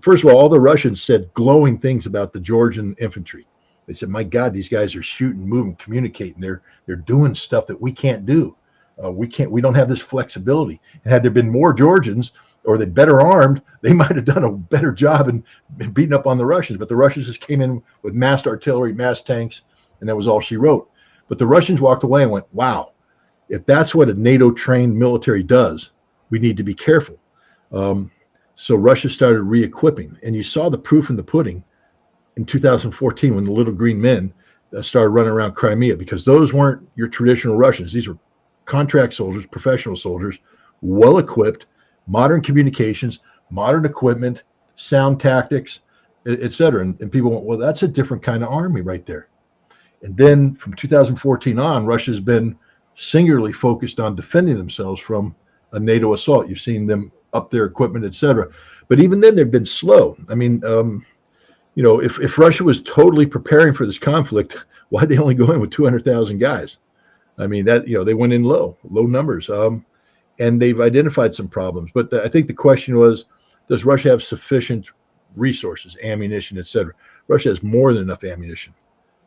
[SPEAKER 2] first of all the Russians said glowing things about the Georgian infantry. They said, my God, these guys are shooting, moving, communicating. They're doing stuff that we can't do. We don't have this flexibility. And had there been more Georgians, or they're better armed, they might have done a better job in beating up on the Russians. But the Russians just came in with massed artillery, massed tanks, and that was all she wrote. But the Russians walked away and went, wow, if that's what a NATO-trained military does, we need to be careful. So Russia started re-equipping. And you saw the proof in the pudding in 2014 when the little green men started running around Crimea, because those weren't your traditional Russians. These were contract soldiers, professional soldiers, well-equipped, modern communications, modern equipment, sound tactics, etc. And people went, well, that's a different kind of army right there. And then from 2014 on, Russia's been singularly focused on defending themselves from a NATO assault. You've seen them up their equipment, etc. But even then, they've been slow. I mean, if Russia was totally preparing for this conflict, why'd they only go in with 200,000 guys? I mean, that, they went in low numbers. And they've identified some problems. But I think the question was, does Russia have sufficient resources, ammunition, etc.? Russia has more than enough ammunition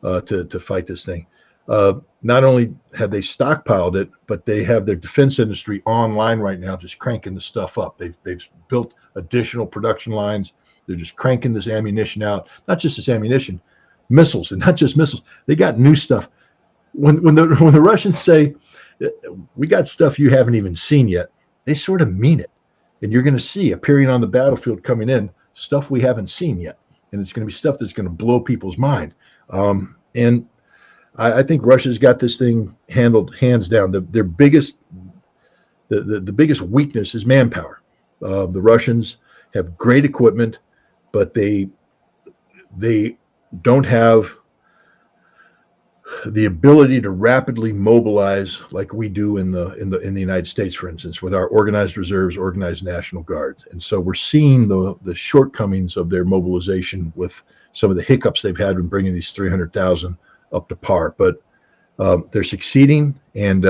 [SPEAKER 2] to fight this thing. Not only have they stockpiled it, but they have their defense industry online right now, just cranking the stuff up. They've built additional production lines. They're just cranking this ammunition out. Not just this ammunition, missiles, and not just missiles. They got new stuff. When the Russians say, we got stuff you haven't even seen yet, they sort of mean it. And you're going to see appearing on the battlefield coming in, stuff we haven't seen yet. And it's going to be stuff that's going to blow people's mind. And I think Russia's got this thing handled hands down. Their biggest, the biggest weakness is manpower. The Russians have great equipment, but they don't have the ability to rapidly mobilize like we do in the United States, for instance, with our organized reserves, organized National Guard. And so we're seeing the shortcomings of their mobilization with some of the hiccups they've had in bringing these 300,000 up to par. But they're succeeding, and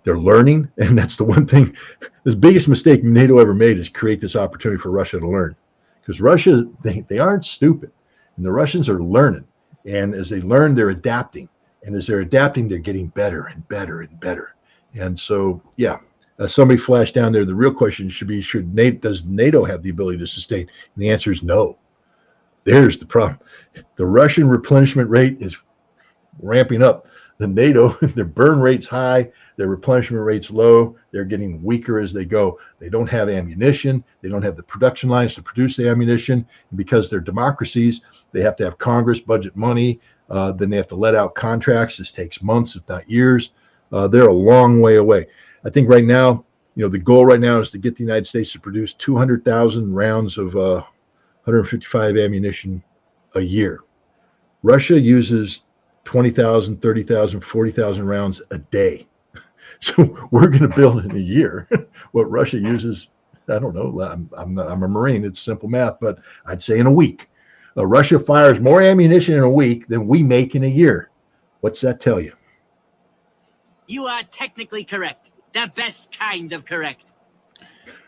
[SPEAKER 2] they're learning. And that's the one thing, the biggest mistake NATO ever made is create this opportunity for Russia to learn. Because Russia, they aren't stupid, and the Russians are learning. And as they learn, they're adapting. And as they're adapting, they're getting better and better and better. And so, yeah, somebody flashed down there, the real question should be, does NATO have the ability to sustain? And the answer is no. There's the problem. The Russian replenishment rate is ramping up. The NATO, their burn rate's high, their replenishment rate's low. They're getting weaker as they go. They don't have ammunition. They don't have the production lines to produce the ammunition. And because they're democracies, they have to have Congress budget money. Then they have to let out contracts. This takes months, if not years. They're a long way away. I think right now, the goal right now is to get the United States to produce 200,000 rounds of 155 ammunition a year. Russia uses 20,000, 30,000, 40,000 rounds a day. So we're going to build in a year what Russia uses. I don't know. I'm a Marine. It's simple math, but I'd say in a week. Russia fires more ammunition in a week than we make in a year. What's that tell you?
[SPEAKER 3] You are technically correct. The best kind of correct.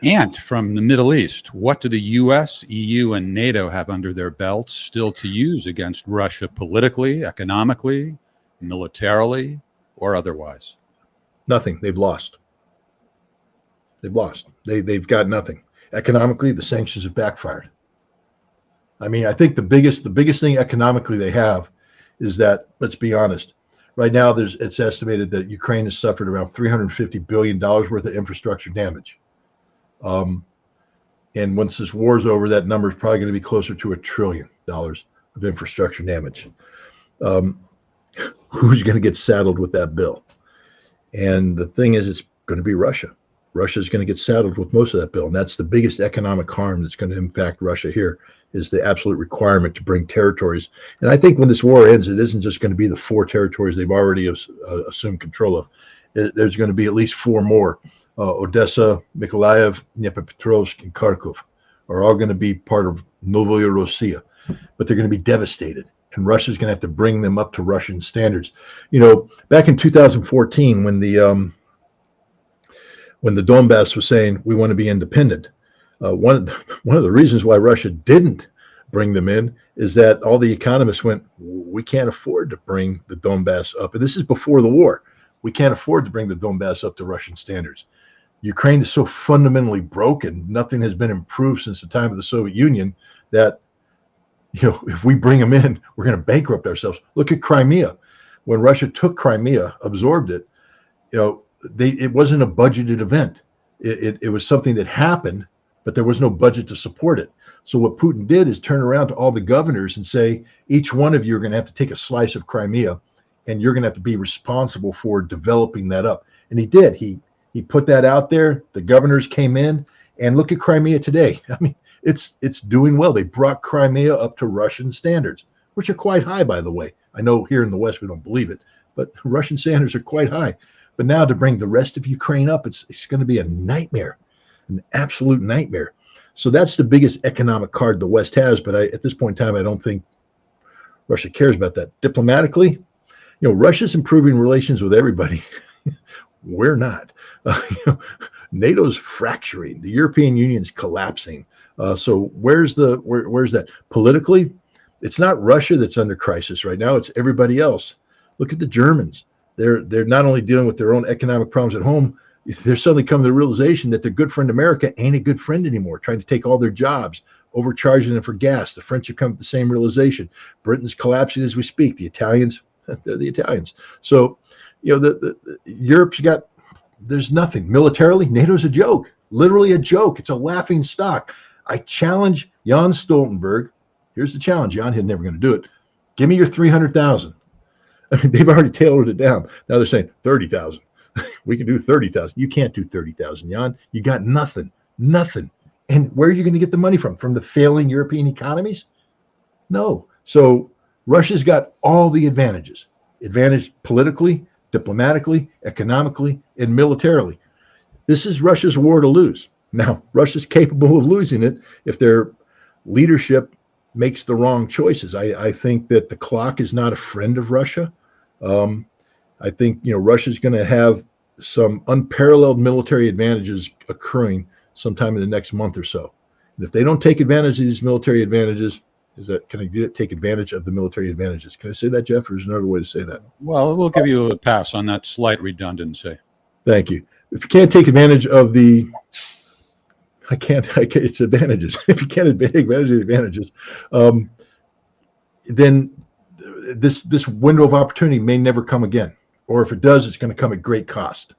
[SPEAKER 1] And from the Middle East, what do the U.S., EU, and NATO have under their belts still to use against Russia politically, economically, militarily, or otherwise?
[SPEAKER 2] Nothing. They've lost. They've lost. They've got nothing. Economically, the sanctions have backfired. I mean, I think the biggest thing economically they have is that, let's be honest, right now it's estimated that Ukraine has suffered around $350 billion worth of infrastructure damage. And once this war is over, that number is probably going to be closer to $1 trillion of infrastructure damage. Who's going to get saddled with that bill? And the thing is, it's going to be Russia. Russia's going to get saddled with most of that bill. And that's the biggest economic harm that's going to impact Russia here, is the absolute requirement to bring territories. And I think when this war ends, it isn't just going to be the 4 territories they've already assumed control of. There's going to be at least 4 more. Odessa, Mykolaiv, Dnipropetrovsk, and Kharkov are all going to be part of Novaya Rossiya, but they're going to be devastated. And Russia's going to have to bring them up to Russian standards. You know, back in 2014, when the Donbass was saying we want to be independent, one of the reasons why Russia didn't bring them in is that all the economists went, we can't afford to bring the Donbass up. And this is before the war. We can't afford to bring the Donbass up to Russian standards. Ukraine is so fundamentally broken. Nothing has been improved since the time of the Soviet Union that, you know, if we bring them in, we're going to bankrupt ourselves. Look at Crimea. When Russia took Crimea, absorbed it, you know, it wasn't a budgeted event. It was something that happened, but there was no budget to support it. So what Putin did is turn around to all the governors and say, each one of you are going to have to take a slice of Crimea, and you're going to have to be responsible for developing that up. And he did. He put that out there. The governors came in, and look at Crimea today. I mean, it's doing well. They brought Crimea up to Russian standards, which are quite high, by the way. I know here in the West we don't believe it, but Russian standards are quite high. But now to bring the rest of Ukraine up, it's going to be a nightmare, an absolute nightmare. So that's the biggest economic card the West has. But at this point in time, I don't think Russia cares about that. Diplomatically, you know, Russia's improving relations with everybody. We're not. NATO's fracturing. The European Union's collapsing. So where's that? Politically, it's not Russia that's under crisis right now. It's everybody else. Look at the Germans. They're not only dealing with their own economic problems at home, they're suddenly coming to the realization that their good friend America ain't a good friend anymore, trying to take all their jobs, overcharging them for gas. The French have come to the same realization. Britain's collapsing as we speak. The Italians, they're the Italians. So, you know, the Europe's got, there's nothing. Militarily, NATO's a joke, literally a joke. It's a laughing stock. I challenge Jan Stoltenberg. Here's the challenge. Jan had never going to do it. Give me your 300,000. I mean, they've already tailored it down. Now they're saying 30,000. We can do 30,000. You can't do 30,000, Jan. You got nothing, nothing. And where are you going to get the money from? From the failing European economies? No. So Russia's got all the advantages. Advantage politically, diplomatically, economically, and militarily. This is Russia's war to lose. Now, Russia's capable of losing it if their leadership makes the wrong choices. I think that the clock is not a friend of Russia. I think, you know, Russia's going to have some unparalleled military advantages occurring sometime in the next month or so. And if they don't take advantage of these military advantages, can I take advantage of the military advantages? Can I say that, Jeff, or is there another way to say that?
[SPEAKER 1] Well, we'll give you a pass on that slight redundancy.
[SPEAKER 2] Thank you. If you can't take advantage of the, it's advantages. If you can't take advantage of the advantages, then this window of opportunity may never come again. Or if it does, it's going to come at great cost.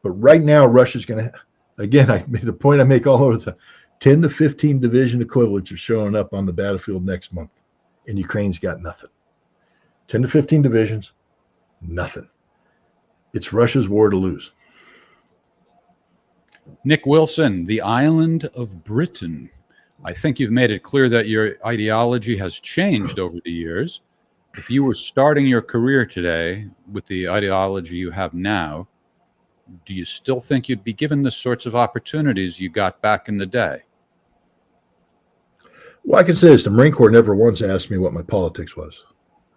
[SPEAKER 2] But right now, Russia's going to, again, the point I make all over the time, 10 to 15 division equivalents are showing up on the battlefield next month, and Ukraine's got nothing. 10 to 15 divisions, nothing. It's Russia's war to lose.
[SPEAKER 1] Nick Wilson, the island of Britain. I think you've made it clear that your ideology has changed over the years. If you were starting your career today with the ideology you have now, do you still think you'd be given the sorts of opportunities you got back in the day?
[SPEAKER 2] Well, I can say this. The Marine Corps never once asked me what my politics was.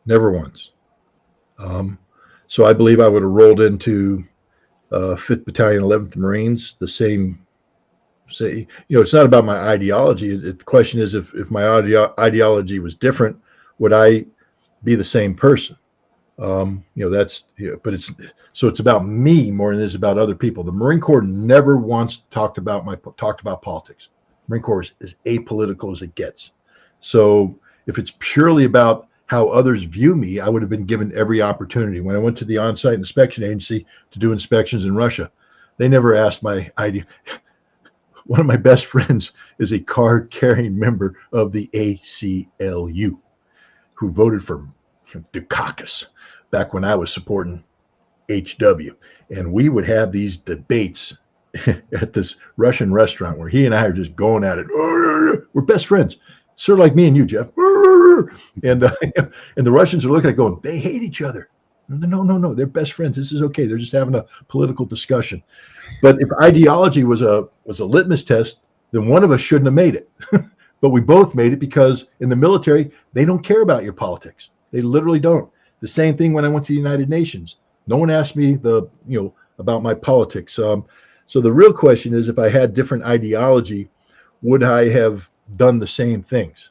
[SPEAKER 2] Never once. So I believe I would have rolled into 5th Battalion, 11th Marines, the same. Say, you know, it's not about my ideology. The question is, if my ideology was different, would I be the same person? You know, that's, you know, but it's about me more than it is about other people. The Marine Corps never once talked about politics. Marine Corps is as apolitical as it gets. So if it's purely about how others view me, I would have been given every opportunity. When I went to the on-site inspection agency to do inspections in Russia, they never asked my idea. One of my best friends is a card-carrying member of the ACLU who voted for Dukakis back when I was supporting HW. And we would have these debates at this Russian restaurant where he and I are just going at it. We're best friends, sort of like me and you, Jeff. And and the Russians are looking at it going, they hate each other. No, they're best friends. This is okay. They're just having a political discussion. But if ideology was a litmus test, then one of us shouldn't have made it. But we both made it because in the military, they don't care about your politics. They literally don't. The same thing when I went to the United Nations. No one asked me about my politics. So the real question is, if I had different ideology, would I have done the same things?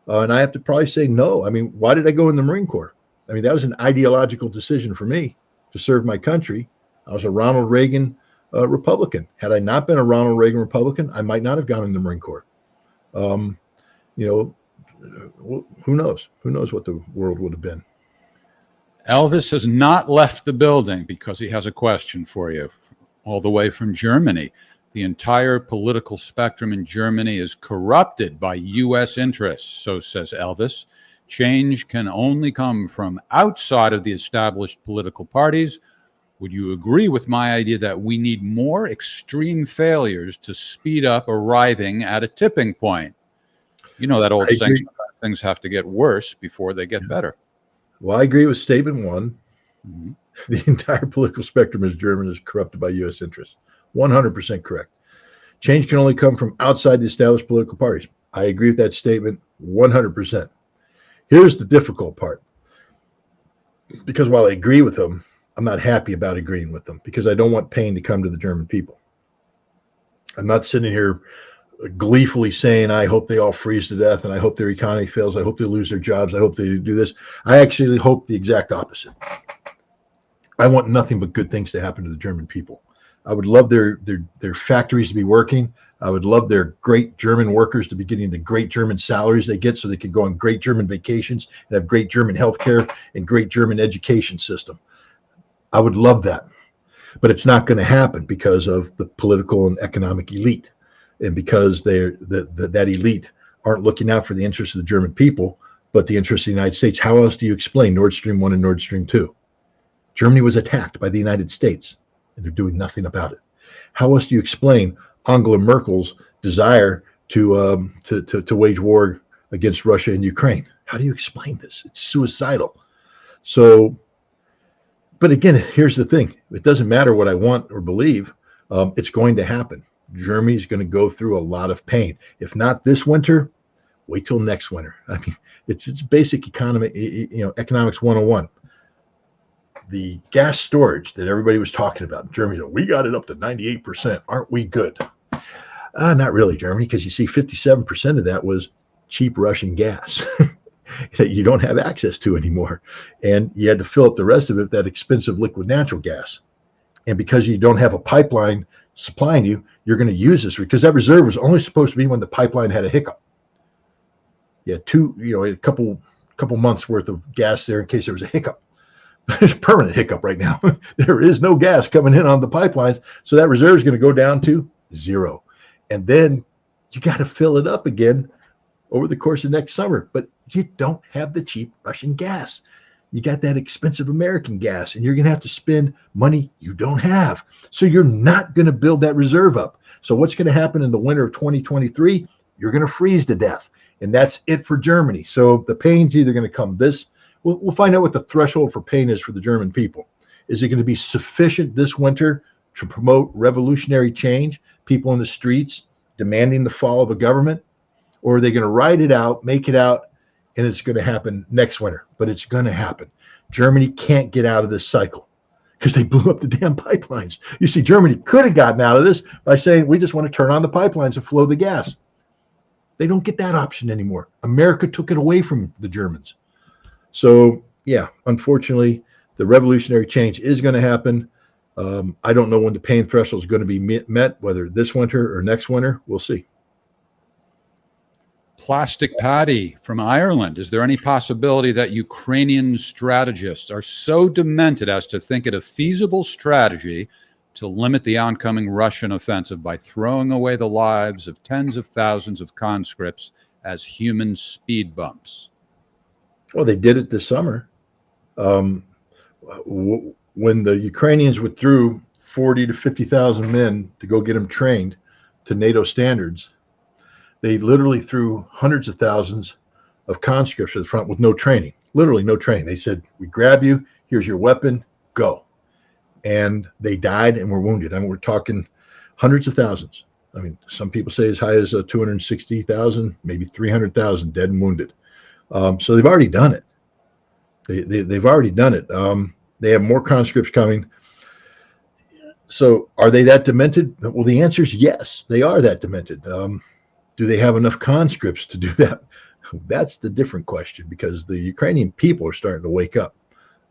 [SPEAKER 2] And I have to probably say no. I mean, why did I go in the Marine Corps? I mean, that was an ideological decision for me to serve my country. I was a Ronald Reagan Republican. Had I not been a Ronald Reagan Republican, I might not have gone in the Marine Corps. Who knows? Who knows what the world would have been?
[SPEAKER 1] Elvis has not left the building because he has a question for you, all the way from Germany. The entire political spectrum in Germany is corrupted by U.S. interests, so says Elvis. Change can only come from outside of the established political parties. Would you agree with my idea that we need more extreme failures to speed up arriving at a tipping point? You know that old saying, things have to get worse before they get better.
[SPEAKER 2] Well, I agree with statement one. Mm-hmm. The entire political spectrum in Germany is corrupted by U.S. interests. 100% correct. Change can only come from outside the established political parties. I agree with that statement 100%. Here's the difficult part. Because while I agree with them, I'm not happy about agreeing with them because I don't want pain to come to the German people. I'm not sitting here gleefully saying, I hope they all freeze to death and I hope their economy fails. I hope they lose their jobs. I hope they do this. I actually hope the exact opposite. I want nothing but good things to happen to the German people. I would love their factories to be working. I would love their great German workers to be getting the great German salaries they get so they could go on great German vacations and have great German healthcare and great German education system. I would love that. But it's not going to happen because of the political and economic elite. And because that elite aren't looking out for the interests of the German people, but the interests of the United States. How else do you explain Nord Stream 1 and Nord Stream 2? Germany was attacked by the United States, and they're doing nothing about it. How else do you explain Angela Merkel's desire to wage war against Russia and Ukraine? How do you explain this? It's suicidal. So, but again, here's the thing. It doesn't matter what I want or believe. It's going to happen. Germany is going to go through a lot of pain. If not this winter, wait till next winter. I mean, it's basic economics 101. The gas storage that everybody was talking about in Germany, we got it up to 98%. Aren't we good? Not really, Germany, because you see 57% of that was cheap Russian gas that you don't have access to anymore. And you had to fill up the rest of it with that expensive liquid natural gas. And because you don't have a pipeline supplying you, you're going to use this because that reserve was only supposed to be when the pipeline had a hiccup. You had a couple months worth of gas there in case there was a hiccup. There's a permanent hiccup right now. There is no gas coming in on the pipelines. So that reserve is going to go down to zero. And then you got to fill it up again over the course of next summer. But you don't have the cheap Russian gas. You got that expensive American gas, and you're going to have to spend money you don't have. So you're not going to build that reserve up. So what's going to happen in the winter of 2023? You're going to freeze to death. And that's it for Germany. So the pain's either going to come this. We'll find out what the threshold for pain is for the German people. Is it going to be sufficient this winter to promote revolutionary change, people in the streets demanding the fall of a government? Or are they going to ride it out, make it out, and it's going to happen next winter? But it's going to happen. Germany can't get out of this cycle because they blew up the damn pipelines. You see, Germany could have gotten out of this by saying, we just want to turn on the pipelines and flow the gas. They don't get that option anymore. America took it away from the Germans. So, yeah, unfortunately, the revolutionary change is going to happen. I don't know when the pain threshold is going to be met, whether this winter or next winter. We'll see.
[SPEAKER 1] Plastic Patty from Ireland. Is there any possibility that Ukrainian strategists are so demented as to think it a feasible strategy to limit the oncoming Russian offensive by throwing away the lives of tens of thousands of conscripts as human speed bumps?
[SPEAKER 2] Well, they did it this summer. When the Ukrainians withdrew 40 to 50,000 men to go get them trained to NATO standards. They literally threw hundreds of thousands of conscripts to the front with no training, literally no training. They said, we grab you, here's your weapon, go. And they died and were wounded. I mean, we're talking hundreds of thousands. I mean, some people say as high as 260,000, maybe 300,000 dead and wounded. So they've already done it. They've already done it. They have more conscripts coming. So are they that demented? Well, the answer is yes, they are that demented. Do they have enough conscripts to do that? That's the different question, because the Ukrainian people are starting to wake up.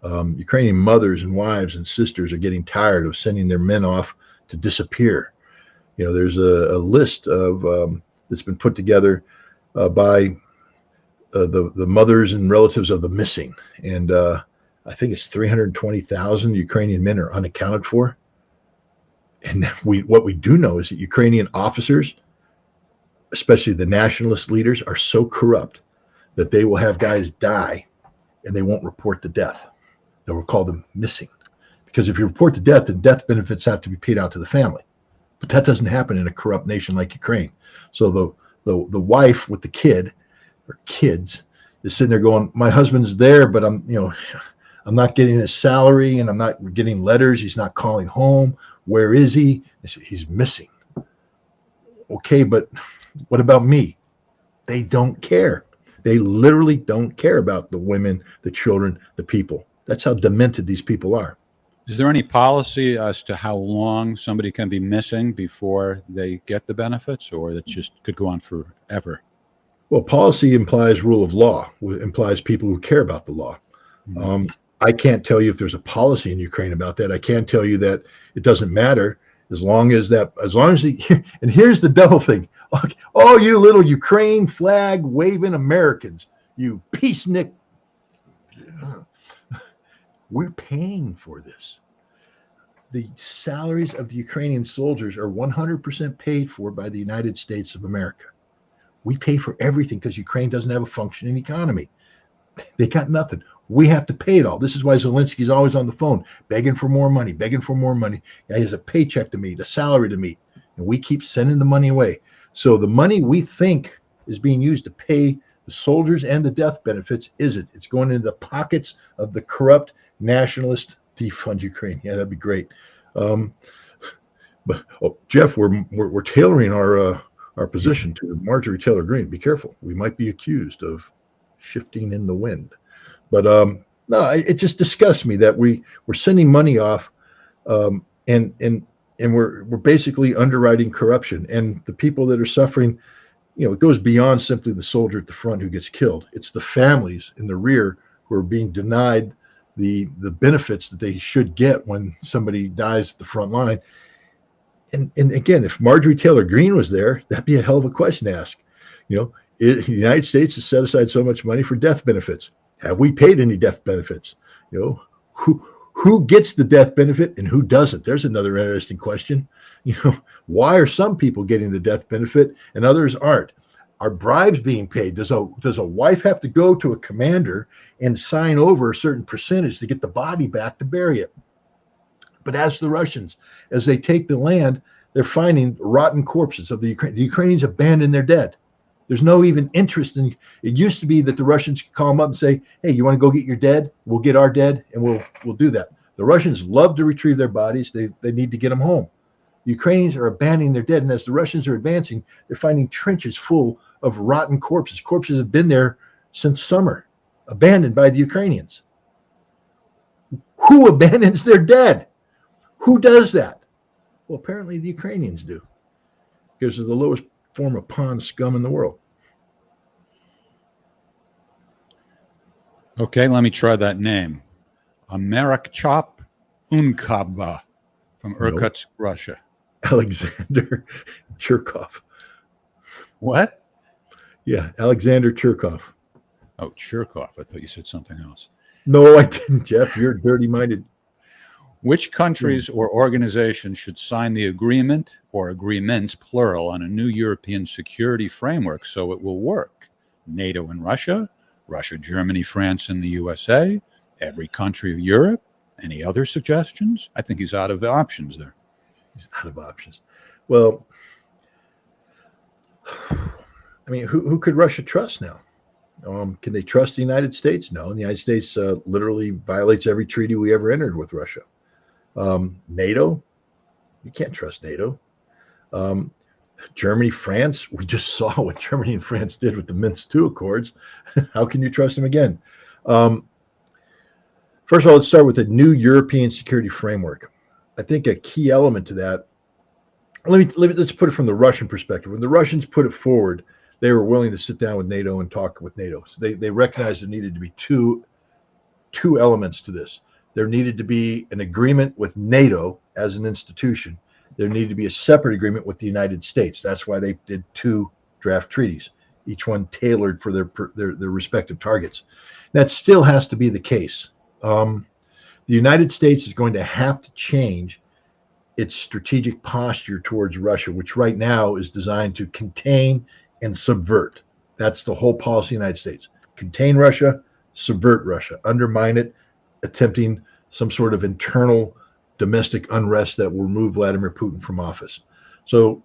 [SPEAKER 2] Ukrainian mothers and wives and sisters are getting tired of sending their men off to disappear. You know, there's a list of that's been put together by the mothers and relatives of the missing, and I think it's 320,000 Ukrainian men are unaccounted for. And what we do know is that Ukrainian officers, especially the nationalist leaders, are so corrupt that they will have guys die and they won't report the death. They will call them missing, because if you report the death, then death benefits have to be paid out to the family. But that doesn't happen in a corrupt nation like Ukraine. So the wife with the kid or kids is sitting there going, my husband's there, but I'm not getting his salary and I'm not getting letters. He's not calling home. Where is he? They said, he's missing. Okay, but what about me? They don't care. They literally don't care about the women, the children, the people. That's how demented these people are.
[SPEAKER 1] Is there any policy as to how long somebody can be missing before they get the benefits, or that just could go on forever?
[SPEAKER 2] Well, policy implies rule of law. It implies people who care about the law. Mm-hmm. I can't tell you if there's a policy in Ukraine about that. I can tell you that it doesn't matter as long as and here's the double thing. Oh, you little Ukraine flag waving Americans, you peacenik. We're paying for this. The salaries of the Ukrainian soldiers are 100% paid for by the United States of America. We pay for everything because Ukraine doesn't have a functioning economy. They got nothing. We have to pay it all. This is why Zelensky's always on the phone, begging for more money, begging for more money. He has a paycheck to meet, a salary to meet, and we keep sending the money away. So the money we think is being used to pay the soldiers and the death benefits isn't. It's going into the pockets of the corrupt nationalist defund Ukraine. Yeah, that'd be great. But Jeff, we're tailoring our position to Marjorie Taylor Greene. Be careful. We might be accused of shifting in the wind. But no, it just disgusts me that we're sending money off, and we're basically underwriting corruption. And the people that are suffering, it goes beyond simply the soldier at the front who gets killed. It's the families in the rear who are being denied the benefits that they should get when somebody dies at the front line. And again, if Marjorie Taylor Greene was there, that'd be a hell of a question to ask. The United States has set aside so much money for death benefits. Have we paid any death benefits? Who gets the death benefit and who doesn't? There's another interesting question. Why are some people getting the death benefit and others aren't? Are bribes being paid? Does a wife have to go to a commander and sign over a certain percentage to get the body back to bury it? But as the Russians, as they take the land, they're finding rotten corpses of the Ukraine. The Ukrainians abandon their dead. There's no even interest in. It used to be that the Russians could call them up and say, "Hey, you want to go get your dead? We'll get our dead, and we'll do that." The Russians love to retrieve their bodies. They need to get them home. The Ukrainians are abandoning their dead, and as the Russians are advancing, they're finding trenches full of rotten corpses. Corpses have been there since summer, abandoned by the Ukrainians. Who abandons their dead? Who does that? Well, apparently the Ukrainians do, because they're the lowest form of pond scum in the world.
[SPEAKER 1] Okay, let me try that name. Amerikchop Unkaba from Irkutsk, Russia.
[SPEAKER 2] Alexander Chirkov.
[SPEAKER 1] What?
[SPEAKER 2] Yeah, Alexander Chirkov.
[SPEAKER 1] Oh, Chirkov. I thought you said something else.
[SPEAKER 2] No, I didn't, Jeff. You're dirty-minded.
[SPEAKER 1] Which countries or organizations should sign the agreement or agreements, plural, on a new European security framework so it will work? NATO and Russia, Russia, Germany, France, and the USA, every country of Europe, Any other suggestions? I think he's out of the options there.
[SPEAKER 2] He's out of options. Well, I mean, who could Russia trust now? Can they trust the United States? No. And the United States literally violates every treaty we ever entered with Russia. NATO, you can't trust NATO. Germany, France, we just saw what Germany and France did with the Minsk II Accords. How can you trust them again? First of all, let's start with the new European security framework. I think a key element to that, let's put it from the Russian perspective. When the Russians put it forward, they were willing to sit down with NATO and talk with NATO. So they recognized there needed to be two elements to this. There needed to be an agreement with NATO as an institution. There needed to be a separate agreement with the United States. That's why they did 2 draft treaties, each one tailored for their respective targets. That still has to be the case. The United States is going to have to change its strategic posture towards Russia, which right now is designed to contain and subvert. That's the whole policy of the United States. Contain Russia, subvert Russia, undermine it, attempting some sort of internal domestic unrest that will remove Vladimir Putin from office. So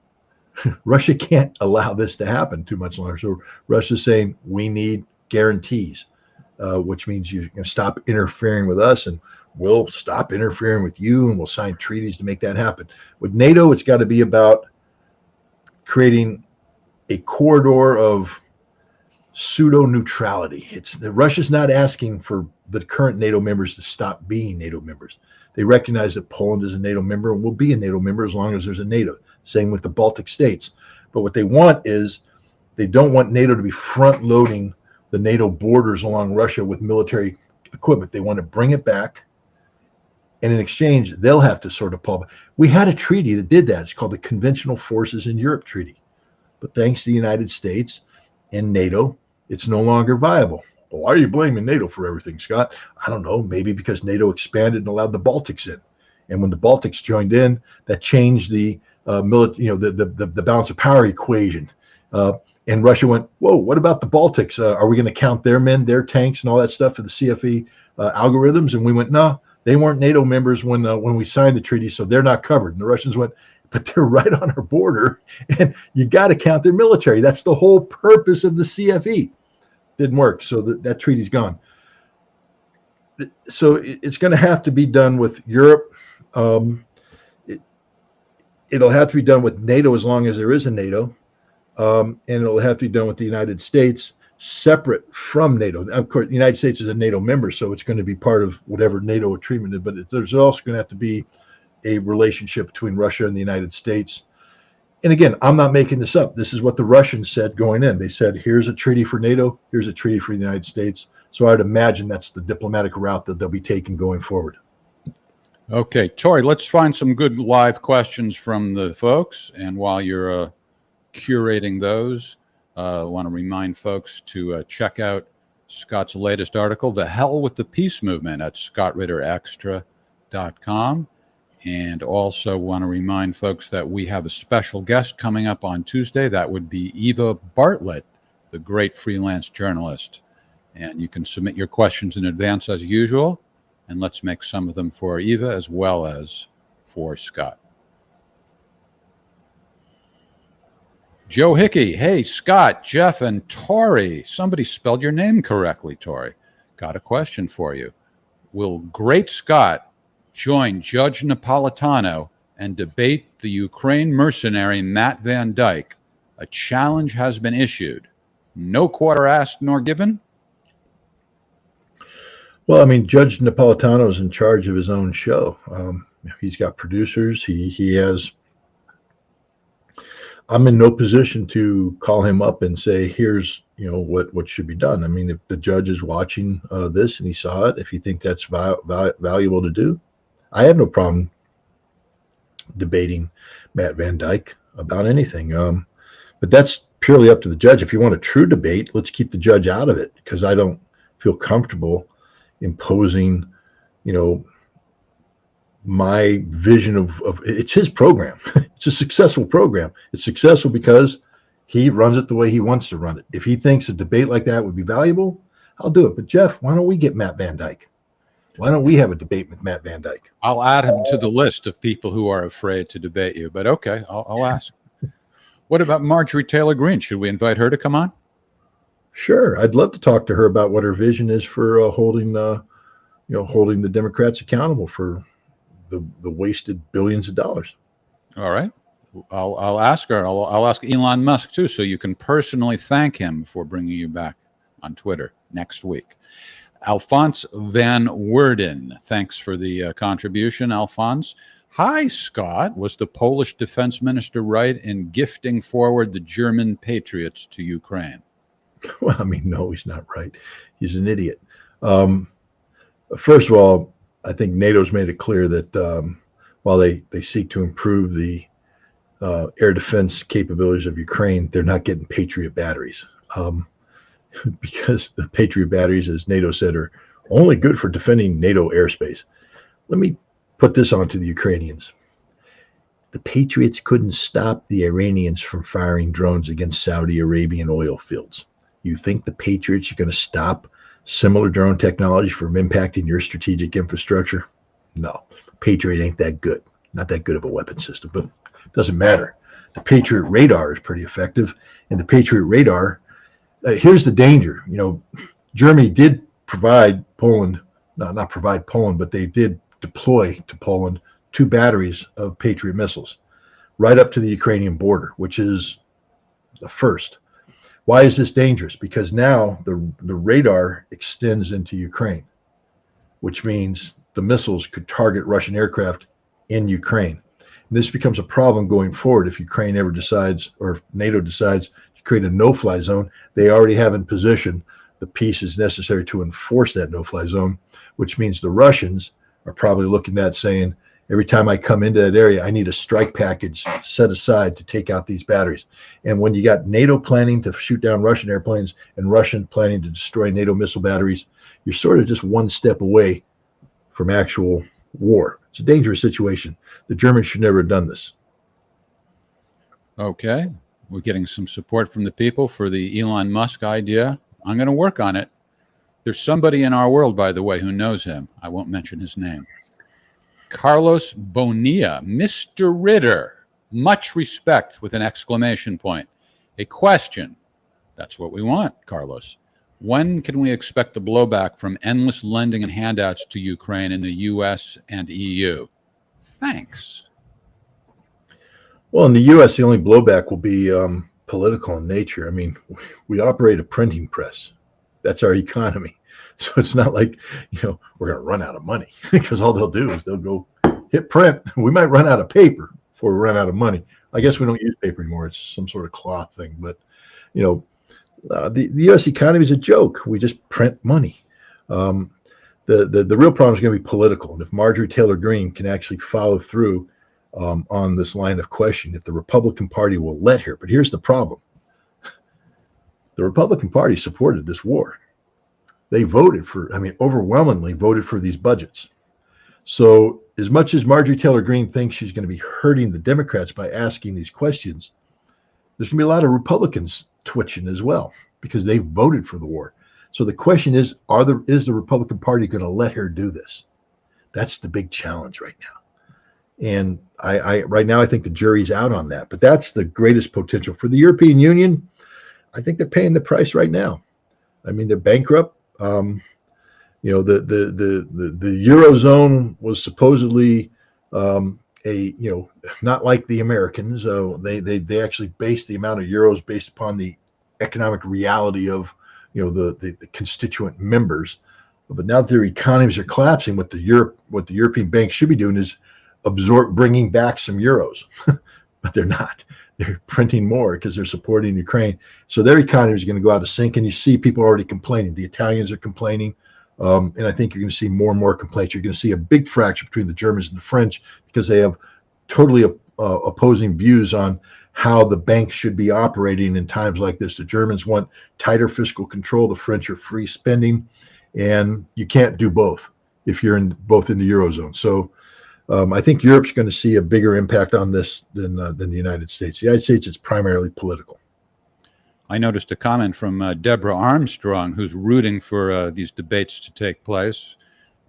[SPEAKER 2] Russia can't allow this to happen too much longer. So Russia's saying we need guarantees, which means you can stop interfering with us and we'll stop interfering with you and we'll sign treaties to make that happen. With NATO, it's got to be about creating a corridor of pseudo neutrality. Russia's not asking for the current NATO members to stop being NATO members. They recognize that Poland is a NATO member and will be a NATO member as long as there's a NATO. Same with the Baltic states. But what they want is they don't want NATO to be front loading the NATO borders along Russia with military equipment. They want to bring it back. And in exchange, they'll have to sort of pull back. We had a treaty that did that. It's called the Conventional Forces in Europe Treaty. But thanks to the United States and NATO, it's no longer viable. Well, why are you blaming NATO for everything, Scott? I don't know. Maybe because NATO expanded and allowed the Baltics in. And when the Baltics joined in, that changed the the balance of power equation. And Russia went, whoa, what about the Baltics? Are we going to count their men, their tanks, and all that stuff for the CFE algorithms? And we went, no, they weren't NATO members when we signed the treaty, so they're not covered. And the Russians went, but they're right on our border, and you got to count their military. That's the whole purpose of the CFE. Didn't work, so that treaty's gone. So it's going to have to be done with Europe. It'll have to be done with NATO as long as there is a NATO, and it'll have to be done with the United States separate from NATO. Of course, the United States is a NATO member, so it's going to be part of whatever NATO treatment is, but there's also going to have to be a relationship between Russia and the United States. And again, I'm not making this up. This is what the Russians said going in. They said, here's a treaty for NATO, here's a treaty for the United States. So I'd imagine that's the diplomatic route that they'll be taking going forward.
[SPEAKER 1] Okay, Tori, let's find some good live questions from the folks. And while you're curating those, I want to remind folks to check out Scott's latest article, The Hell with the Peace Movement, at scottritterextra.com. And also want to remind folks that we have a special guest coming up on Tuesday. That would be Eva Bartlett, the great freelance journalist. And you can submit your questions in advance as usual. And let's make some of them for Eva as well as for Scott. Joe Hickey. Hey, Scott, Jeff, and Tori. Somebody spelled your name correctly, Tori. Got a question for you. Will Great Scott join Judge Napolitano and debate the Ukraine mercenary Matt Van Dyke? A challenge has been issued. No quarter asked nor given?
[SPEAKER 2] Well, I mean, Judge Napolitano is in charge of his own show. He's got producers. He has. I'm in no position to call him up and say, here's what should be done. I mean, if the judge is watching this and he saw it, if you think that's valuable to do, I have no problem debating Matt Van Dyke about anything. But that's purely up to the judge. If you want a true debate, let's keep the judge out of it, because I don't feel comfortable imposing, my vision of it's his program. It's a successful program. It's successful because he runs it the way he wants to run it. If he thinks a debate like that would be valuable, I'll do it. But Jeff, why don't we get Matt Van Dyke? Why don't we have a debate with Matt Van Dyke?
[SPEAKER 1] I'll add him to the list of people who are afraid to debate you, but okay, I'll ask. What about Marjorie Taylor Greene? Should we invite her to come on?
[SPEAKER 2] Sure, I'd love to talk to her about what her vision is for holding the Democrats accountable for the wasted billions of dollars.
[SPEAKER 1] All right, I'll ask her. I'll ask Elon Musk too, so you can personally thank him for bringing you back on Twitter next week. Alphonse Van Werden, thanks for the contribution, Alphonse. Hi, Scott. Was the Polish defense minister right in gifting forward the German Patriots to Ukraine?
[SPEAKER 2] Well, I mean, no, he's not right. He's an idiot. First of all, I think NATO's made it clear that while they seek to improve the air defense capabilities of Ukraine, they're not getting Patriot batteries. Because the Patriot batteries, as NATO said, are only good for defending NATO airspace. Let me put this on to the Ukrainians. The Patriots couldn't stop the Iranians from firing drones against Saudi Arabian oil fields. You think the Patriots are going to stop similar drone technology from impacting your strategic infrastructure? No, Patriot ain't that good. Not that good of a weapon system, but it doesn't matter. The Patriot radar is pretty effective, and the Patriot radar, here's the danger. Germany did provide Poland, not provide Poland, but they did deploy to Poland 2 batteries of Patriot missiles right up to the Ukrainian border, which is the first. Why is this dangerous? Because now the radar extends into Ukraine, which means the missiles could target Russian aircraft in Ukraine. And this becomes a problem going forward if Ukraine ever decides, or NATO decides, to create a no-fly zone. They already have in position the pieces necessary to enforce that no-fly zone, which means the Russians are probably looking at saying, every time I come into that area, I need a strike package set aside to take out these batteries. And when you got NATO planning to shoot down Russian airplanes and Russian planning to destroy NATO missile batteries, you're sort of just one step away from actual war. It's a dangerous situation. The Germans should never have done this.
[SPEAKER 1] Okay. We're getting some support from the people for the Elon Musk idea. I'm going to work on it. There's somebody in our world, by the way, who knows him. I won't mention his name. Carlos Bonilla, Mr. Ritter, much respect with an exclamation point. A question. That's what we want, Carlos. When can we expect the blowback from endless lending and handouts to Ukraine in the U.S. and EU? Thanks.
[SPEAKER 2] Well, in the U.S., the only blowback will be political in nature. I mean, we operate a printing press. That's our economy. So it's not like, we're going to run out of money, because all they'll do is they'll go hit print. We might run out of paper before we run out of money. I guess we don't use paper anymore. It's some sort of cloth thing. But, the U.S. economy is a joke. We just print money. The real problem is going to be political. And if Marjorie Taylor Greene can actually follow through on this line of question, if the Republican Party will let her. But here's the problem. The Republican Party supported this war. They overwhelmingly voted for these budgets. So as much as Marjorie Taylor Greene thinks she's going to be hurting the Democrats by asking these questions, there's going to be a lot of Republicans twitching as well, because they voted for the war. So the question is the Republican Party going to let her do this? That's the big challenge right now. And right now, I think the jury's out on that. But that's the greatest potential. For the European Union, I think they're paying the price right now. I mean, they're bankrupt. The Eurozone was supposedly not like the Americans. They actually based the amount of euros based upon the economic reality of the constituent members. But now that their economies are collapsing, what the European banks should be doing is bringing back some euros, but they're not. They're printing more because they're supporting Ukraine. So their economy is going to go out of sync. And you see people already complaining. The Italians are complaining. And I think you're going to see more and more complaints. You're going to see a big fracture between the Germans and the French, because they have totally opposing views on how the banks should be operating in times like this. The Germans want tighter fiscal control. The French are free spending. And you can't do both if you're both in the Eurozone. So I think Europe's going to see a bigger impact on this than the United States. The United States is primarily political.
[SPEAKER 1] I noticed a comment from Deborah Armstrong, who's rooting for these debates to take place.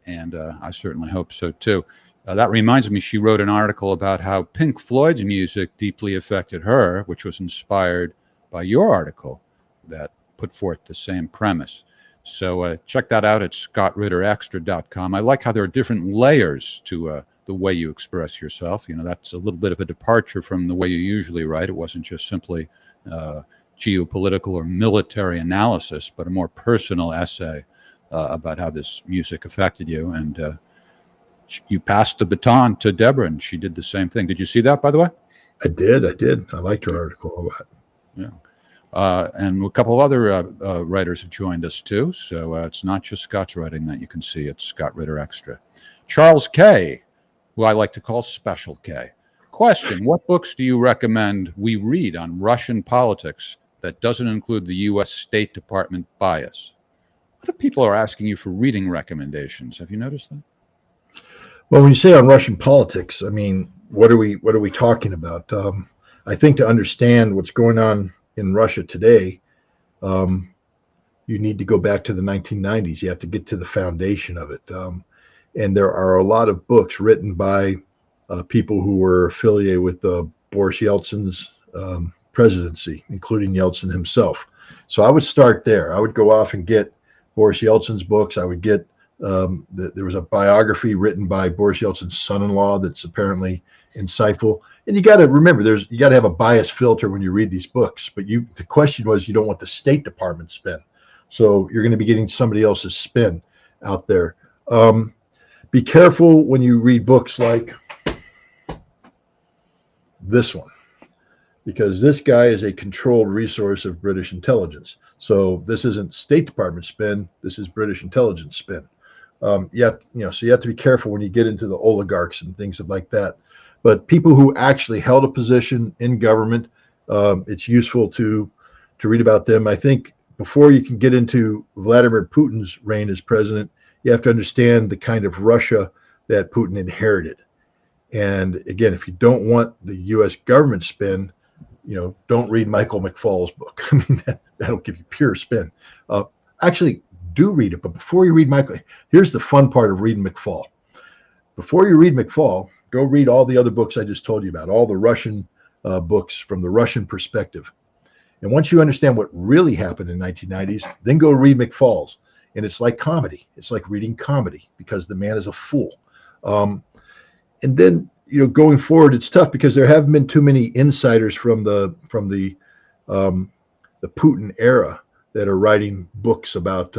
[SPEAKER 1] and I certainly hope so too. That reminds me, she wrote an article about how Pink Floyd's music deeply affected her, which was inspired by your article that put forth the same premise. So check that out at scottritterextra.com. I like how there are different layers to the way you express yourself. You know, that's a little bit of a departure from the way you usually write. It wasn't just simply geopolitical or military analysis, but a more personal essay about how this music affected you. And you passed the baton to Deborah, and she did the same thing. Did you see that, by the way?
[SPEAKER 2] I did. I liked her article a lot.
[SPEAKER 1] Yeah. And a couple of other writers have joined us too. So it's not just Scott's writing that you can see. It's Scott Ritter Extra. Charles K., who I like to call Special K. Question: what books do you recommend we read on Russian politics that doesn't include the U.S. State Department bias? Other people are asking you for reading recommendations. Have you noticed that?
[SPEAKER 2] Well, when you say on Russian politics, I mean, what are we talking about? I think to understand what's going on in Russia today, you need to go back to the 1990s. You have to get to the foundation of it. And there are a lot of books written by people who were affiliated with Boris Yeltsin's presidency, including Yeltsin himself. So I would start there. I would go off and get Boris Yeltsin's books. I would get there was a biography written by Boris Yeltsin's son-in-law that's apparently insightful. And you got to remember, you got to have a bias filter when you read these books. But the question was, you don't want the State Department spin, so you're going to be getting somebody else's spin out there. Be careful when you read books like this one, because this guy is a controlled resource of British intelligence. So this isn't State Department spin. This is British intelligence spin. So you have to be careful when you get into the oligarchs and things like that. But people who actually held a position in government, it's useful to read about them. I think before you can get into Vladimir Putin's reign as president, you have to understand the kind of Russia that Putin inherited. And again, if you don't want the U.S. government spin, don't read Michael McFaul's book. I mean, that'll give you pure spin. Actually, do read it. But before you read Michael, here's the fun part of reading McFaul. Before you read McFaul, go read all the other books I just told you about, all the Russian books from the Russian perspective. And once you understand what really happened in the 1990s, then go read McFaul's. And it's like comedy. It's like reading comedy, because the man is a fool. And then, going forward, it's tough because there haven't been too many insiders from the Putin era that are writing books about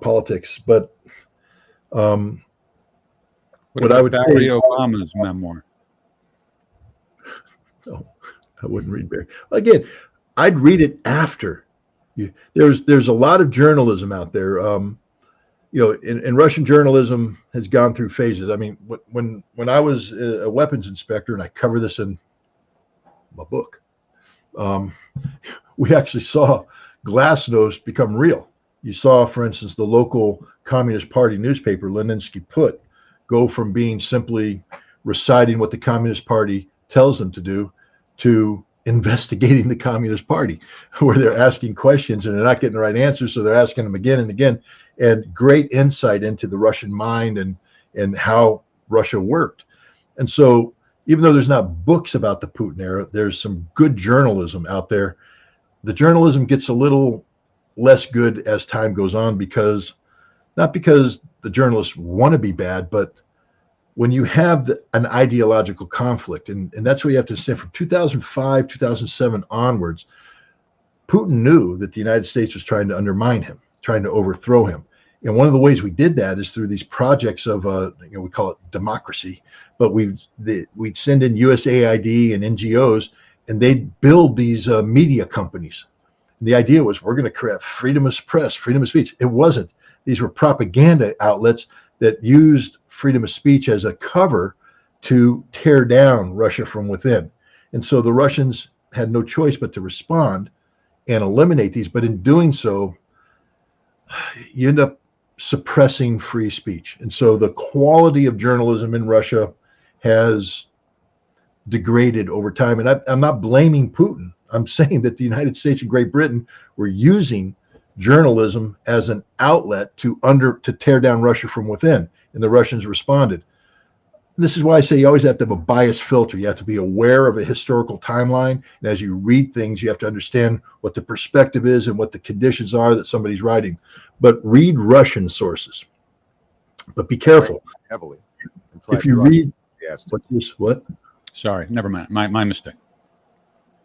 [SPEAKER 2] politics. But
[SPEAKER 1] what I would Barry Obama's memoir?
[SPEAKER 2] Oh, I wouldn't read Barry. Again, I'd read it after. There's a lot of journalism out there. And Russian journalism has gone through phases. I mean, when I was a weapons inspector, and I cover this in my book, we actually saw glasnost become real. You saw, for instance, the local Communist Party newspaper, Leninsky Put, go from being simply reciting what the Communist Party tells them to do to investigating the Communist Party, where they're asking questions and they're not getting the right answers, so they're asking them again and again. And great insight into the Russian mind and how Russia worked. And so even though there's not books about the Putin era, there's some good journalism out there. The journalism gets a little less good as time goes on, not because the journalists want to be bad, but when you have an ideological conflict, and that's what you have to understand, from 2005, 2007 onwards, Putin knew that the United States was trying to undermine him, trying to overthrow him. And one of the ways we did that is through these projects of, we call it democracy, but we'd send in USAID and NGOs, and they'd build these media companies. And the idea was, we're going to create freedom of press, freedom of speech. It wasn't. These were propaganda outlets that used freedom of speech as a cover to tear down Russia from within. And so the Russians had no choice but to respond and eliminate these. But in doing so, you end up suppressing free speech. And so the quality of journalism in Russia has degraded over time. And I'm not blaming Putin. I'm saying that the United States and Great Britain were using journalism as an outlet to tear down Russia from within, and the Russians responded. And this is why I say you always have to have a bias filter. You have to be aware of a historical timeline, and as you read things, you have to understand what the perspective is and what the conditions are that somebody's writing. But read Russian sources. But be careful.
[SPEAKER 4] Heavily.
[SPEAKER 2] If you read, what?
[SPEAKER 1] Sorry, never mind. My mistake.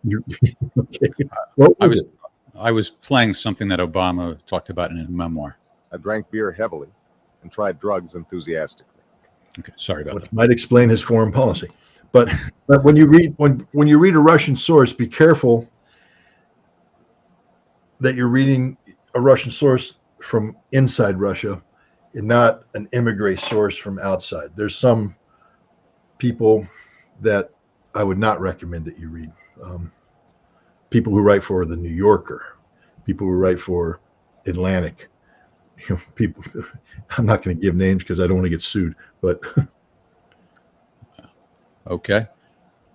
[SPEAKER 2] Okay.
[SPEAKER 1] I was playing something that Obama talked about in his memoir.
[SPEAKER 4] I drank beer heavily and tried drugs enthusiastically.
[SPEAKER 1] Okay, sorry about that.
[SPEAKER 2] Might explain his foreign policy. But when you read a Russian source, be careful that you're reading a Russian source from inside Russia and not an immigrant source from outside. There's some people that I would not recommend that you read. People who write for the New Yorker, people who write for Atlantic, people. I'm not going to give names because I don't want to get sued. But
[SPEAKER 1] okay,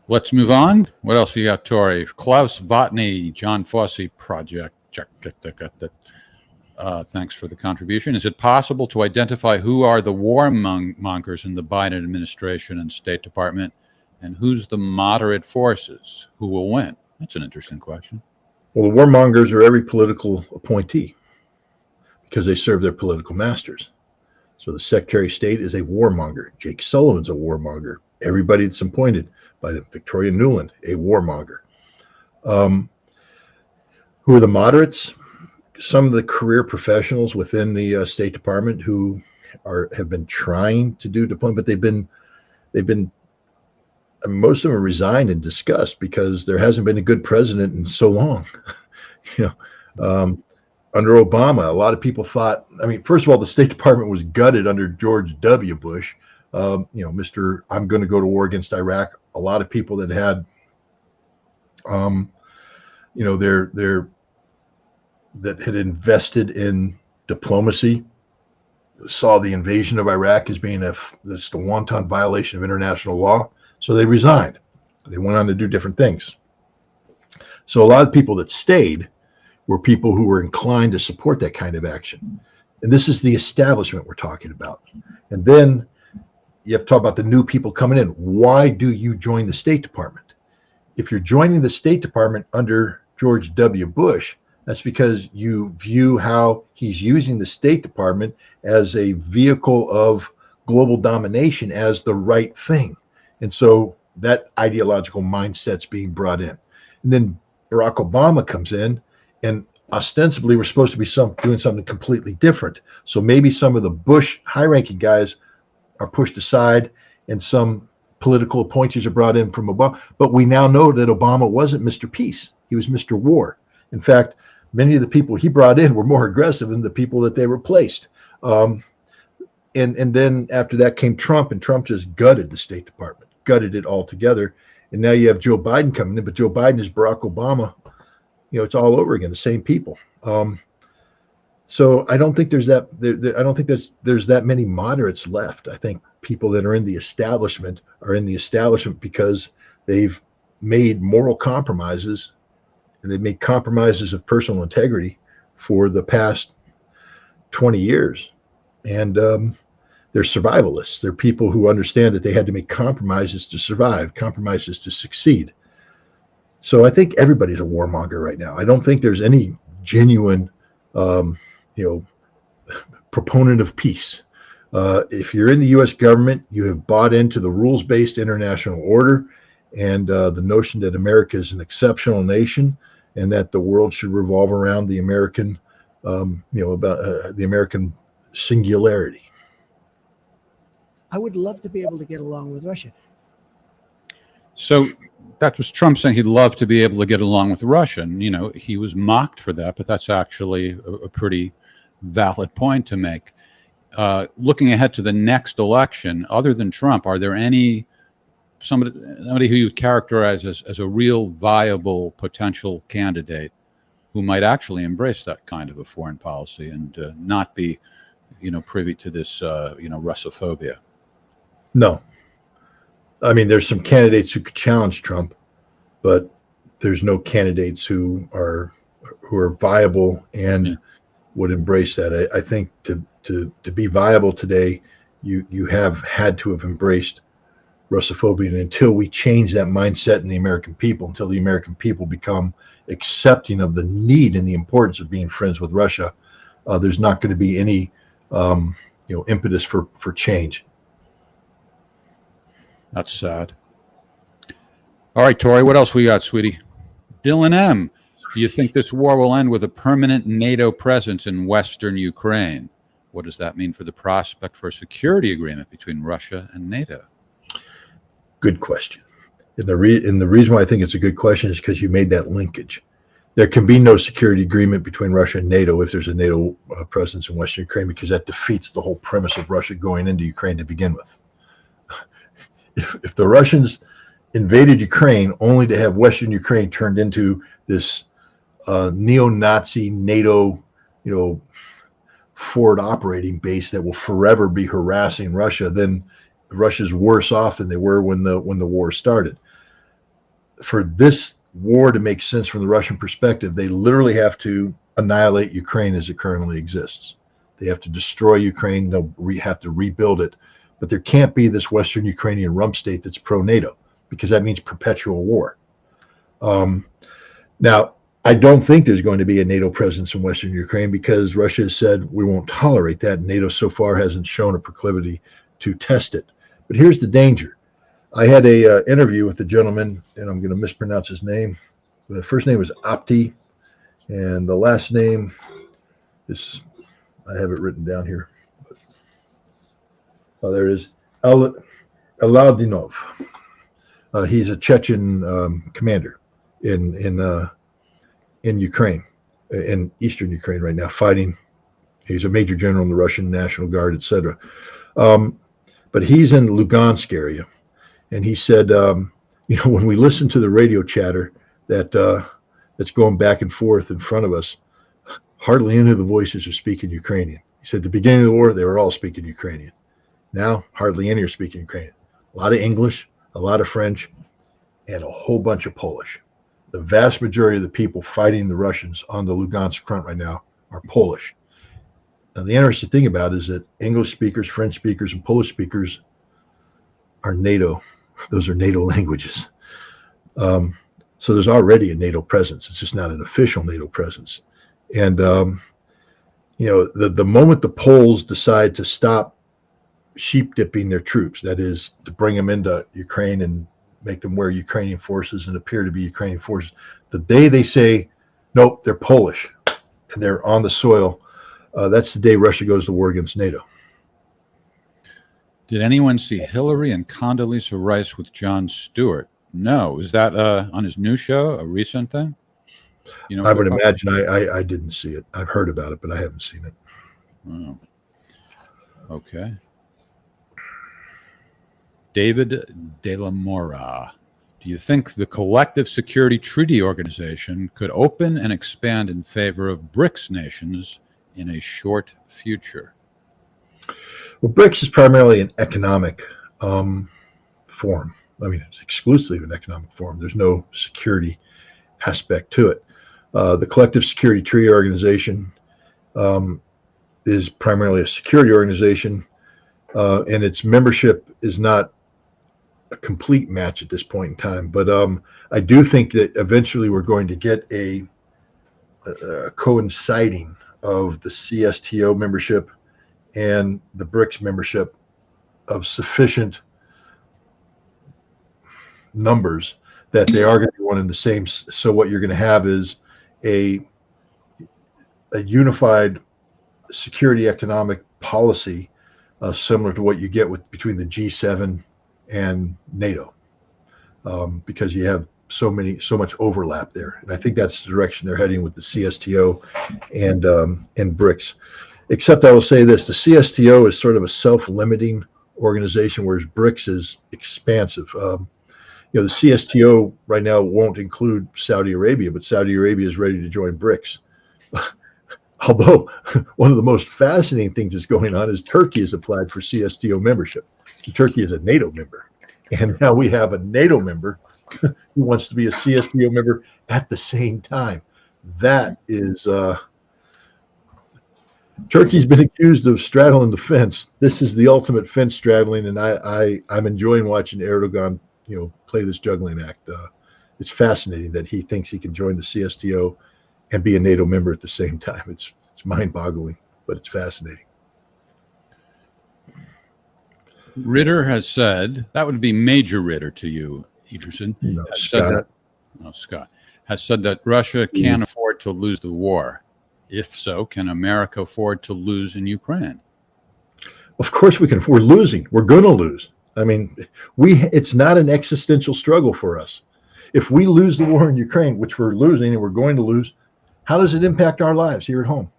[SPEAKER 1] let's move on. What else you got, Tori? Klaus Watney, John Fossey Project. Check. Thanks for the contribution. Is it possible to identify who are the warmongers in the Biden administration and State Department, and who's the moderate forces? Who will win? That's an interesting question.
[SPEAKER 2] Well, the warmongers are every political appointee because they serve their political masters. So the Secretary of State is a warmonger. Jake Sullivan's a warmonger. Everybody that's appointed by the Victoria Nuland, a warmonger. Who are the moderates? Some of the career professionals within the State Department who have been trying to do deployment, but they've been most of them are resigned and discussed because there hasn't been a good president in so long. Under Obama, a lot of people thought, first of all, the State Department was gutted under George W. Bush. Mr. I'm going to go to war against Iraq. A lot of people that had, that had invested in diplomacy saw the invasion of Iraq as being the wanton violation of international law. So they resigned. They went on to do different things. So a lot of people that stayed were people who were inclined to support that kind of action. And this is the establishment we're talking about. And then you have to talk about the new people coming in. Why do you join the State Department? If you're joining the State Department under George W. Bush, that's because you view how he's using the State Department as a vehicle of global domination as the right thing. And so that ideological mindset's being brought in. And then Barack Obama comes in, and ostensibly we're supposed to be doing something completely different. So maybe some of the Bush high-ranking guys are pushed aside and some political appointees are brought in from Obama. But we now know that Obama wasn't Mr. Peace. He was Mr. War. In fact, many of the people he brought in were more aggressive than the people that they replaced. And then after that came Trump, and Trump just gutted the State Department, gutted it altogether. And now you have Joe Biden coming in, but Joe Biden is Barack Obama. It's all over again, the same people. So I don't think there's that. I don't think there's that many moderates left. I think people that are in the establishment are in the establishment because they've made moral compromises, and they've made compromises of personal integrity for the past 20 years. And they're survivalists. They're people who understand that they had to make compromises to survive, compromises to succeed. So I think everybody's a warmonger right now. I don't think there's any genuine, proponent of peace. If you're in the U.S. government, you have bought into the rules-based international order and the notion that America is an exceptional nation and that the world should revolve around the American, the American singularity.
[SPEAKER 5] I would love to be able to get along with Russia.
[SPEAKER 1] So that was Trump saying he'd love to be able to get along with Russia. And, he was mocked for that, but that's actually a pretty valid point to make. Looking ahead to the next election, other than Trump, are there somebody who you would characterize as a real viable potential candidate who might actually embrace that kind of a foreign policy and not be, privy to this, Russophobia?
[SPEAKER 2] No. There's some candidates who could challenge Trump, but there's no candidates who are viable and would embrace that. I think to be viable today, you have had to have embraced Russophobia, and until we change that mindset in the American people, until the American people become accepting of the need and the importance of being friends with Russia, there's not going to be any impetus for change.
[SPEAKER 1] That's sad. All right, Tori, what else we got, sweetie? Dylan M., do you think this war will end with a permanent NATO presence in Western Ukraine? What does that mean for the prospect for a security agreement between Russia and NATO?
[SPEAKER 2] Good question. And the reason why I think it's a good question is because you made that linkage. There can be no security agreement between Russia and NATO if there's a NATO presence in Western Ukraine, because that defeats the whole premise of Russia going into Ukraine to begin with. If the Russians invaded Ukraine only to have Western Ukraine turned into this neo-Nazi NATO, forward operating base that will forever be harassing Russia, then Russia's worse off than they were when the war started. For this war to make sense from the Russian perspective, they literally have to annihilate Ukraine as it currently exists. They have to destroy Ukraine. They'll have to rebuild it. But there can't be this Western Ukrainian rump state that's pro-NATO, because that means perpetual war. Now, I don't think there's going to be a NATO presence in Western Ukraine, because Russia has said we won't tolerate that. And NATO so far hasn't shown a proclivity to test it. But here's the danger. I had a interview with a gentleman, and I'm going to mispronounce his name. The first name was Apti, and the last name is, I have it written down here. Oh, there it is. Aladinov. He's a Chechen commander in Ukraine, in eastern Ukraine right now, fighting. He's a major general in the Russian National Guard, etc. But he's in Lugansk area, and he said, when we listen to the radio chatter that's going back and forth in front of us, hardly any of the voices are speaking Ukrainian. He said, at the beginning of the war, they were all speaking Ukrainian. Now, hardly any are speaking Ukrainian. A lot of English, a lot of French, and a whole bunch of Polish. The vast majority of the people fighting the Russians on the Lugansk front right now are Polish. Now, the interesting thing about it is that English speakers, French speakers, and Polish speakers are NATO. Those are NATO languages. So there's already a NATO presence. It's just not an official NATO presence. And, the moment the Poles decide to stop sheep dipping their troops, that is, to bring them into Ukraine and make them wear Ukrainian forces and appear to be Ukrainian forces, the day they say, nope, they're Polish and they're on the soil, that's the day Russia goes to war against NATO.
[SPEAKER 1] Did anyone see Hillary and Condoleezza Rice with Jon Stewart? No. Is that on his new show, a recent thing?
[SPEAKER 2] I would imagine. I didn't see it. I've heard about it, but I haven't seen it.
[SPEAKER 1] Oh. Okay. David De La Mora. Do you think the Collective Security Treaty Organization could open and expand in favor of BRICS nations in a short future?
[SPEAKER 2] Well, BRICS is primarily an economic form. I mean, it's exclusively an economic form. There's no security aspect to it. The Collective Security Treaty Organization is primarily a security organization, and its membership is not a complete match at this point in time. But I do think that eventually we're going to get a coinciding of the CSTO membership and the BRICS membership of sufficient numbers that they are going to be one and the same. So what you're going to have is a unified security economic policy, similar to what you get between the G7 and NATO, because you have so much overlap there. And I think that's the direction they're heading with the CSTO and BRICS. Except I will say this: the CSTO is sort of a self-limiting organization, whereas BRICS is expansive. The CSTO right now won't include Saudi Arabia, but Saudi Arabia is ready to join BRICS. Although one of the most fascinating things that's going on is Turkey has applied for CSTO membership. Turkey is a NATO member. And now we have a NATO member who wants to be a CSTO member at the same time. That is Turkey's been accused of straddling the fence. This is the ultimate fence straddling, and I'm enjoying watching Erdogan, play this juggling act. It's fascinating that he thinks he can join the CSTO and be a NATO member at the same time. It's mind-boggling, but it's fascinating.
[SPEAKER 1] Ritter has said, that would be Major Ritter to you, Ederson,
[SPEAKER 2] No,
[SPEAKER 1] has
[SPEAKER 2] Scott.
[SPEAKER 1] said that, Scott, has said that Russia can't afford to lose the war. If so, can America afford to lose in Ukraine?
[SPEAKER 2] Of course we can. We're losing. We're going to lose. I mean, it's not an existential struggle for us. If we lose the war in Ukraine, which we're losing and we're going to lose, how does it impact our lives here at home?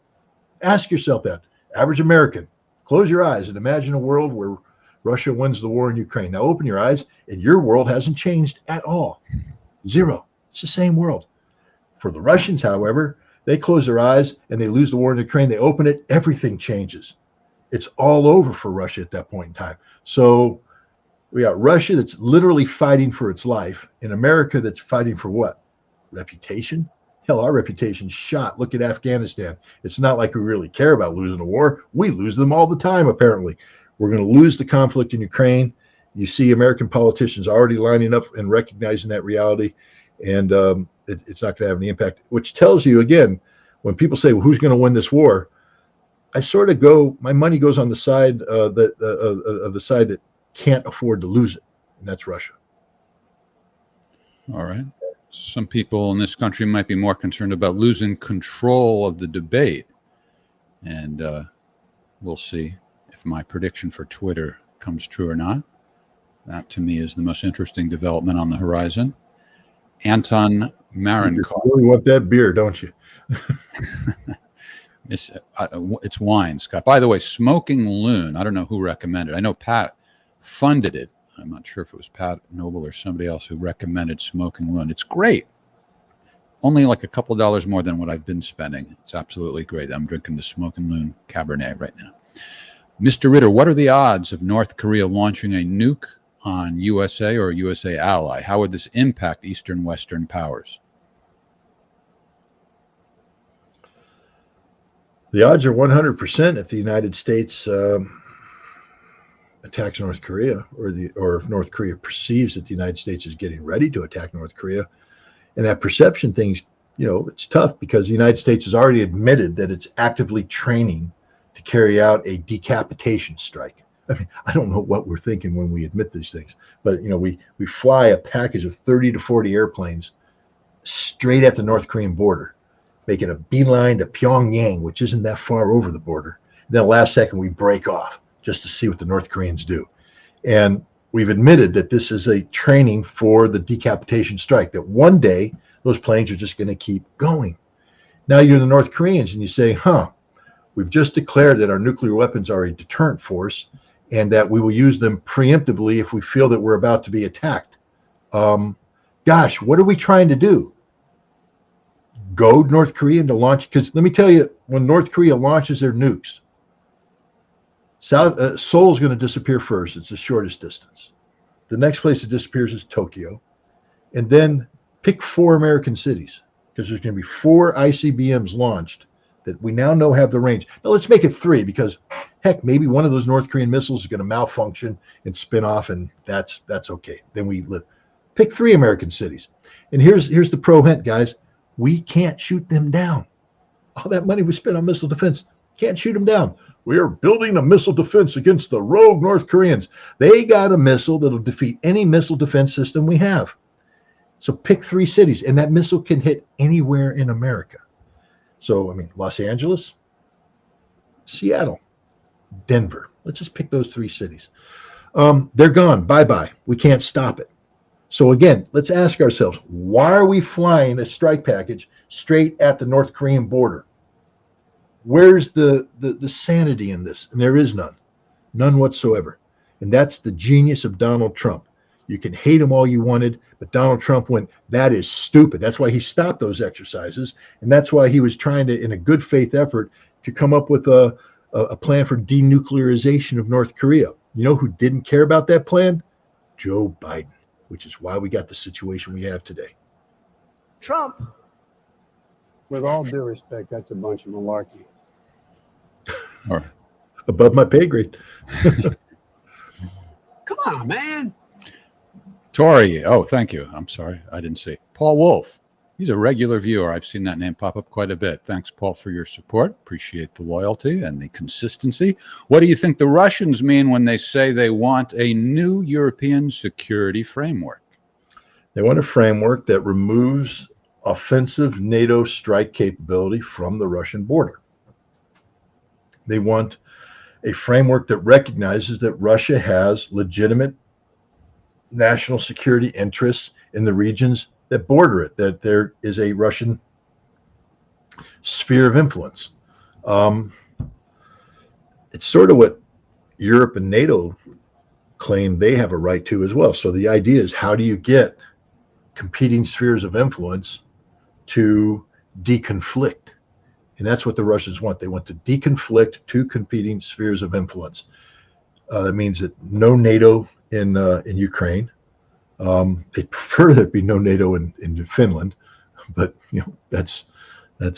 [SPEAKER 2] Ask yourself that. Average American, close your eyes and imagine a world where Russia wins the war in Ukraine. Now open your eyes and your world hasn't changed at all. Zero. It's the same world. For the Russians, however, they close their eyes and they lose the war in Ukraine. They open it, everything changes. It's all over for Russia at that point in time. So we got Russia that's literally fighting for its life, and America that's fighting for what? Reputation? Hell, our reputation's shot. Look at Afghanistan. It's not like we really care about losing a war. We lose them all the time, apparently. We're going to lose the conflict in Ukraine. You see American politicians already lining up and recognizing that reality, and it's not going to have any impact, which tells you, again, when people say, well, who's going to win this war? I sort of go, my money goes on the side of the side that can't afford to lose it, and that's Russia.
[SPEAKER 1] All right. Some people in this country might be more concerned about losing control of the debate. And we'll see if my prediction for Twitter comes true or not. That, to me, is the most interesting development on the horizon. Anton Marinkov.
[SPEAKER 2] You really want that beer, don't you?
[SPEAKER 1] It's wine, Scott. By the way, Smoking Loon, I don't know who recommended it. I know Pat funded it. I'm not sure if it was Pat Noble or somebody else who recommended Smoking Loon. It's great. Only like a couple of dollars more than what I've been spending. It's absolutely great. I'm drinking the Smoking Loon Cabernet right now. Mr. Ritter, what are the odds of North Korea launching a nuke on USA or a USA ally? How would this impact Eastern Western powers?
[SPEAKER 2] The odds are 100% if the United States attacks North Korea, or if North Korea perceives that the United States is getting ready to attack North Korea. And that perception thing's, it's tough because the United States has already admitted that it's actively training to carry out a decapitation strike. I mean, I don't know what we're thinking when we admit these things, but we fly a package of 30 to 40 airplanes straight at the North Korean border, making a beeline to Pyongyang, which isn't that far over the border. And then last second we break off just to see what the North Koreans do. And we've admitted that this is a training for the decapitation strike, that one day those planes are just going to keep going. Now you're the North Koreans and you say, we've just declared that our nuclear weapons are a deterrent force and that we will use them preemptively if we feel that we're about to be attacked. Gosh, what are we trying to do? Goad North Korea into launch? Because let me tell you, when North Korea launches their nukes, Seoul is going to disappear first. It's the shortest distance. The next place it disappears is Tokyo. And then pick 4 American cities, because there's going to be 4 ICBMs launched that we now know have the range. Now let's make it 3, because heck, maybe one of those North Korean missiles is going to malfunction and spin off, and that's okay. Then we live. Pick 3 American cities. And here's the pro hint, guys. We can't shoot them down. All that money we spent on missile defense, can't shoot them down. We are building a missile defense against the rogue North Koreans. They got a missile that'll defeat any missile defense system we have. So pick 3 cities, and that missile can hit anywhere in America. So, Los Angeles, Seattle, Denver. Let's just pick those 3 cities. They're gone. Bye-bye. We can't stop it. So again, let's ask ourselves, why are we flying a strike package straight at the North Korean border? Where's the sanity in this? And there is none whatsoever. And that's the genius of Donald Trump. You can hate him all you wanted, but Donald Trump went, that is stupid. That's why he stopped those exercises. And that's why he was trying to, in a good faith effort, to come up with a plan for denuclearization of North Korea. You know who didn't care about that plan? Joe Biden, which is why we got the situation we have today.
[SPEAKER 6] Trump. With all due respect, that's a bunch of malarkey.
[SPEAKER 1] All right.
[SPEAKER 2] Above my pay grade.
[SPEAKER 3] Come on, man.
[SPEAKER 1] Tori. Oh, thank you. I'm sorry. I didn't see. Paul Wolf. He's a regular viewer. I've seen that name pop up quite a bit. Thanks, Paul, for your support. Appreciate the loyalty and the consistency. What do you think the Russians mean when they say they want a new European security framework?
[SPEAKER 2] They want a framework that removes offensive NATO strike capability from the Russian border. They want a framework that recognizes that Russia has legitimate national security interests in the regions that border it, that there is a Russian sphere of influence. It's sort of what Europe and NATO claim they have a right to as well. So the idea is, how do you get competing spheres of influence to deconflict? And that's what the Russians want. They want to deconflict two competing spheres of influence. That means that no NATO in Ukraine. They prefer there be no NATO in Finland, but that's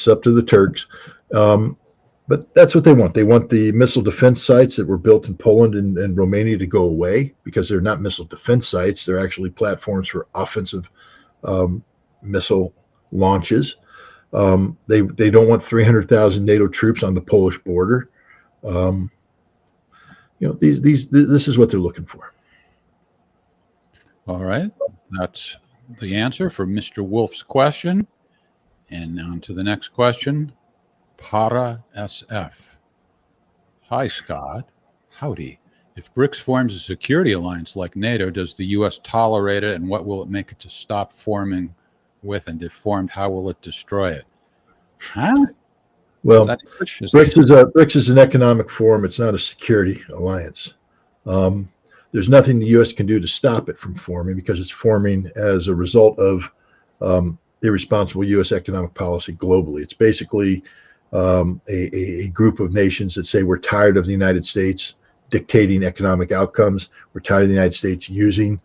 [SPEAKER 2] up to the Turks. But that's what they want. They want the missile defense sites that were built in Poland and Romania to go away, because they're not missile defense sites. They're actually platforms for offensive missile launches. They don't want 300,000 NATO troops on the Polish border. This is what they're looking for.
[SPEAKER 1] All right. That's the answer for Mr. Wolf's question. And on to the next question. Para SF. Hi, Scott. Howdy. If BRICS forms a security alliance like NATO, does the U.S. tolerate it, and what will it make it to stop forming with? And if formed, how will it destroy it? Huh?
[SPEAKER 2] Well, BRICS is an economic forum. It's not a security alliance. There's nothing the U.S. can do to stop it from forming, because it's forming as a result of irresponsible U.S. economic policy globally. It's basically a group of nations that say, we're tired of the United States dictating economic outcomes. We're tired of the United States using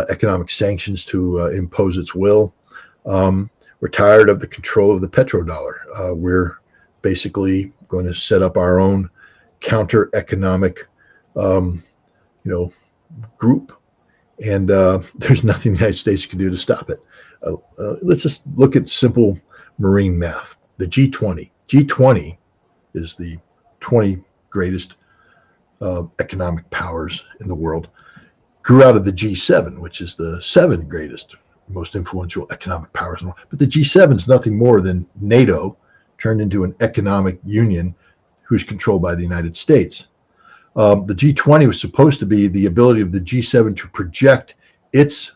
[SPEAKER 2] economic sanctions to impose its will. We're tired of the control of the petrodollar. We're basically going to set up our own counter economic group, and there's nothing the United States can do to stop it. Let's just look at simple marine math. The G20. G20 is the 20 greatest economic powers in the world. Grew out of the G7, which is the 7 greatest, most influential economic powers in the world. But the G7 is nothing more than NATO turned into an economic union who's controlled by the United States. The G20 was supposed to be the ability of the G7 to project its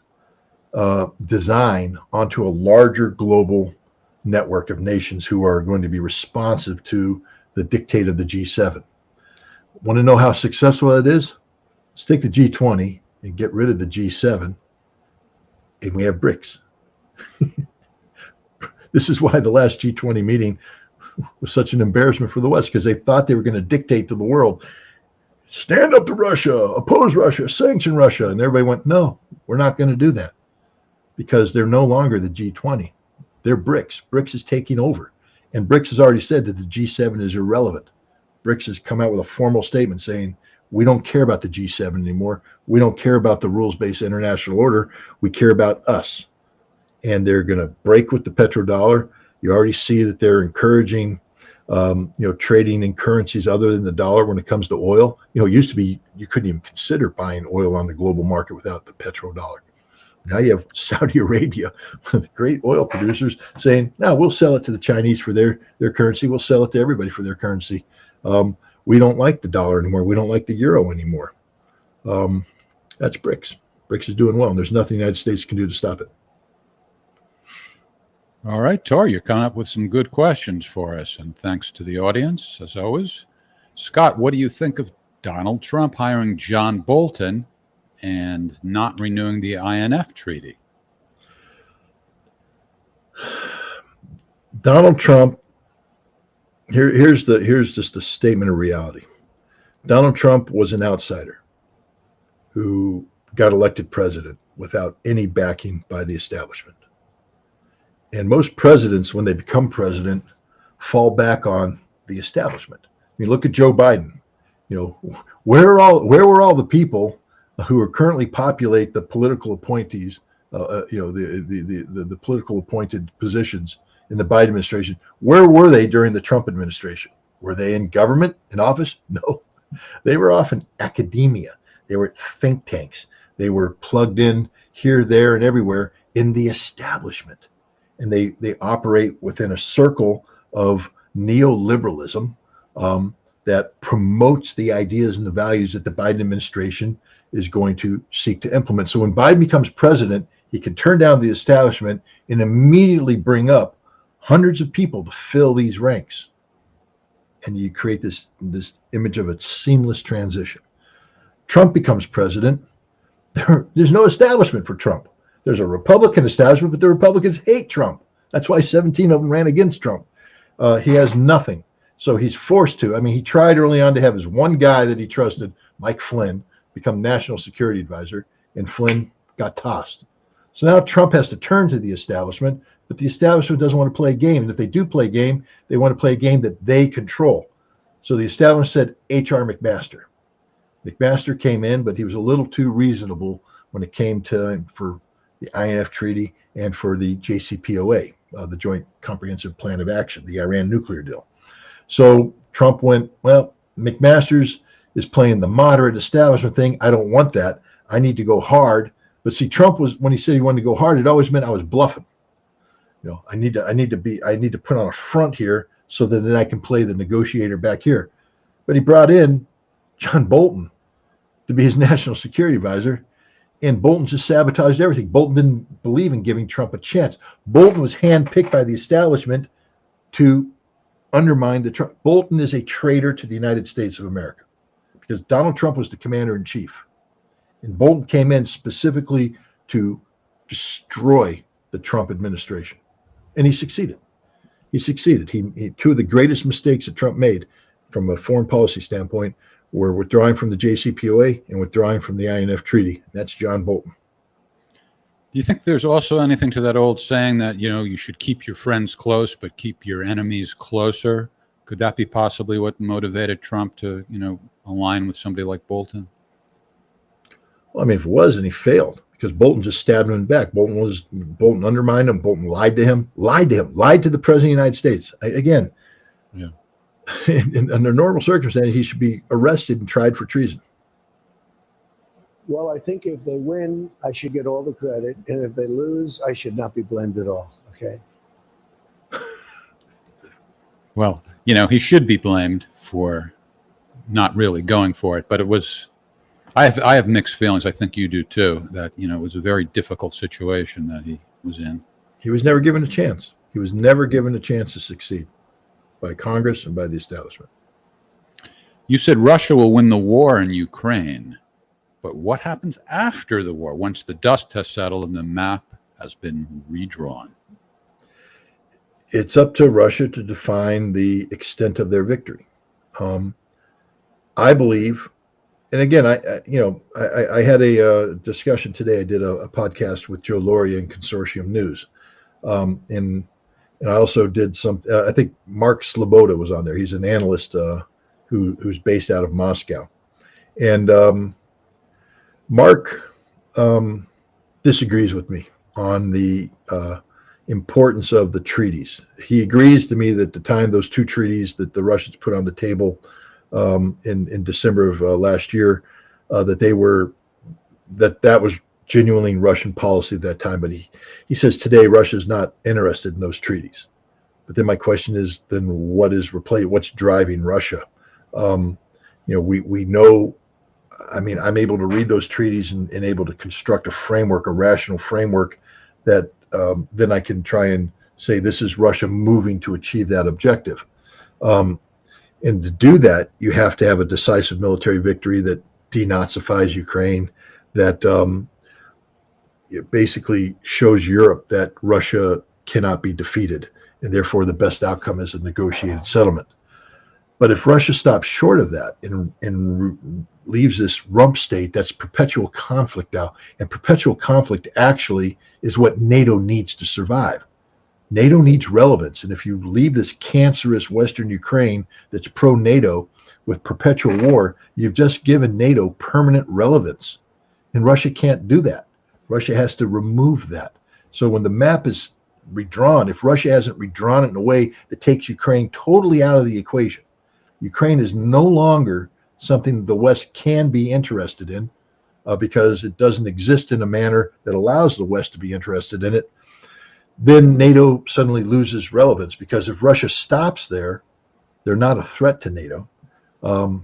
[SPEAKER 2] design onto a larger global network of nations who are going to be responsive to the dictate of the G7. Want to know how successful that is? Let's take the G20 and get rid of the G7, and we have BRICS. This is why the last G20 meeting was such an embarrassment for the West, because they thought they were going to dictate to the world, stand up to Russia, oppose Russia, sanction Russia. And everybody went, no, we're not going to do that, because they're no longer the G20. They're BRICS. BRICS is taking over. And BRICS has already said that the G7 is irrelevant. BRICS has come out with a formal statement saying, we don't care about the G7 anymore. We don't care about the rules-based international order. We care about us. And they're going to break with the petrodollar. You already see that they're encouraging trading in currencies other than the dollar when it comes to oil. It used to be you couldn't even consider buying oil on the global market without the petrodollar. Now you have Saudi Arabia, one of the great oil producers, saying, no, we'll sell it to the Chinese for their currency. We'll sell it to everybody for their currency. We don't like the dollar anymore. We don't like the euro anymore. That's BRICS. BRICS is doing well, and there's nothing the United States can do to stop it.
[SPEAKER 1] All right, Tor, you're coming up with some good questions for us, and thanks to the audience, as always. Scott, what do you think of Donald Trump hiring John Bolton and not renewing the INF treaty?
[SPEAKER 2] Donald Trump, here's just a statement of reality. Donald Trump was an outsider who got elected president without any backing by the establishment. And most presidents, when they become president, fall back on the establishment. mean, look at Joe Biden. You know, where were all the people who are currently populate the political appointees, you know, the political appointed positions in the Biden administration? Where were they during the Trump administration? Were they in government, in office? No, they were off in academia. They were at think tanks. They were plugged in here, there, and everywhere in the establishment. And they operate within a circle of neoliberalism that promotes the ideas and the values that the Biden administration is going to seek to implement. So when Biden becomes president, he can turn down the establishment and immediately bring up hundreds of people to fill these ranks. And you create this image of a seamless transition. Trump becomes president. There's no establishment for Trump. There's a Republican establishment, but the Republicans hate Trump. That's why 17 of them ran against Trump. He has nothing. So he's forced to. I mean, he tried early on to have his one guy that he trusted, Mike Flynn, become national security advisor, and Flynn got tossed. So now Trump has to turn to the establishment, but the establishment doesn't want to play a game. And if they do play a game, they want to play a game that they control. So the establishment said H.R. McMaster. McMaster came in, but he was a little too reasonable when it came to for the INF Treaty and for the JCPOA, the Joint Comprehensive Plan of Action, the Iran nuclear deal. So Trump went, well, McMaster's is playing the moderate establishment thing. I don't want that. I need to go hard. But see, Trump was, when he said he wanted to go hard, it always meant I was bluffing. You know, I need to put on a front here so that then I can play the negotiator back here. But he brought in John Bolton to be his national security advisor, and Bolton just sabotaged everything. Bolton didn't believe in giving Trump a chance. Bolton was handpicked by the establishment to undermine the Trump. Bolton is a traitor to the United States of America because Donald Trump was the commander in chief, and Bolton came in specifically to destroy the Trump administration, and he succeeded. He succeeded. He two of the greatest mistakes that Trump made from a foreign policy standpoint were withdrawing from the JCPOA and withdrawing from the INF Treaty. And that's John Bolton.
[SPEAKER 1] Do you think there's also anything to that old saying that, you know, you should keep your friends close, but keep your enemies closer? Could that be possibly what motivated Trump to, you know, align with somebody like Bolton?
[SPEAKER 2] Well, I mean, if it was, and he failed because Bolton just stabbed him in the back. Bolton undermined him. Bolton lied to him, lied to the president of the United States. Again, yeah. Under normal circumstances, he should be arrested and tried for treason.
[SPEAKER 5] Well, I think if they win, I should get all the credit. And if they lose, I should not be blamed at all. Okay.
[SPEAKER 1] Well, you know, he should be blamed for not really going for it. But it was, I have mixed feelings. I think you do too, that, you know, it was a very difficult situation that he was in. He was never given a chance. He was never given a chance to succeed by Congress and by the establishment. You said Russia will win the war in Ukraine, but what happens after the war, once the dust has settled and the map has been redrawn? It's up to Russia to define the extent of their victory. I believe, and again, I had a discussion today. I did a podcast with Joe Lauria in Consortium News, and I also did some. I think Mark Sloboda was on there. He's an analyst who's based out of Moscow, and Mark disagrees with me on the importance of the treaties. He agrees to me that the time those two treaties that the Russians put on the table in December of last year, that was genuinely Russian policy at that time. But he says today Russia's not interested in those treaties. But then my question is, then what's driving Russia? We know. I mean, I'm able to read those treaties and able to construct a rational framework that then I can try and say this is Russia moving to achieve that objective. And to do that, you have to have a decisive military victory that denazifies Ukraine, that it basically shows Europe that Russia cannot be defeated, and therefore the best outcome is a negotiated settlement. But if Russia stops short of that and leaves this rump state, that's perpetual conflict now. And perpetual conflict actually is what NATO needs to survive.
[SPEAKER 2] NATO needs relevance. And if you leave this cancerous Western Ukraine that's pro-NATO with perpetual war, you've just given NATO permanent relevance. And Russia can't do that. Russia has to remove that. So when the map is redrawn, if Russia hasn't redrawn it in a way that takes Ukraine totally out of the equation, Ukraine is no longer something the West can be interested in because it doesn't exist in a manner that allows the West to be interested in it, then NATO suddenly loses relevance, because if Russia stops there, they're not a threat to NATO. And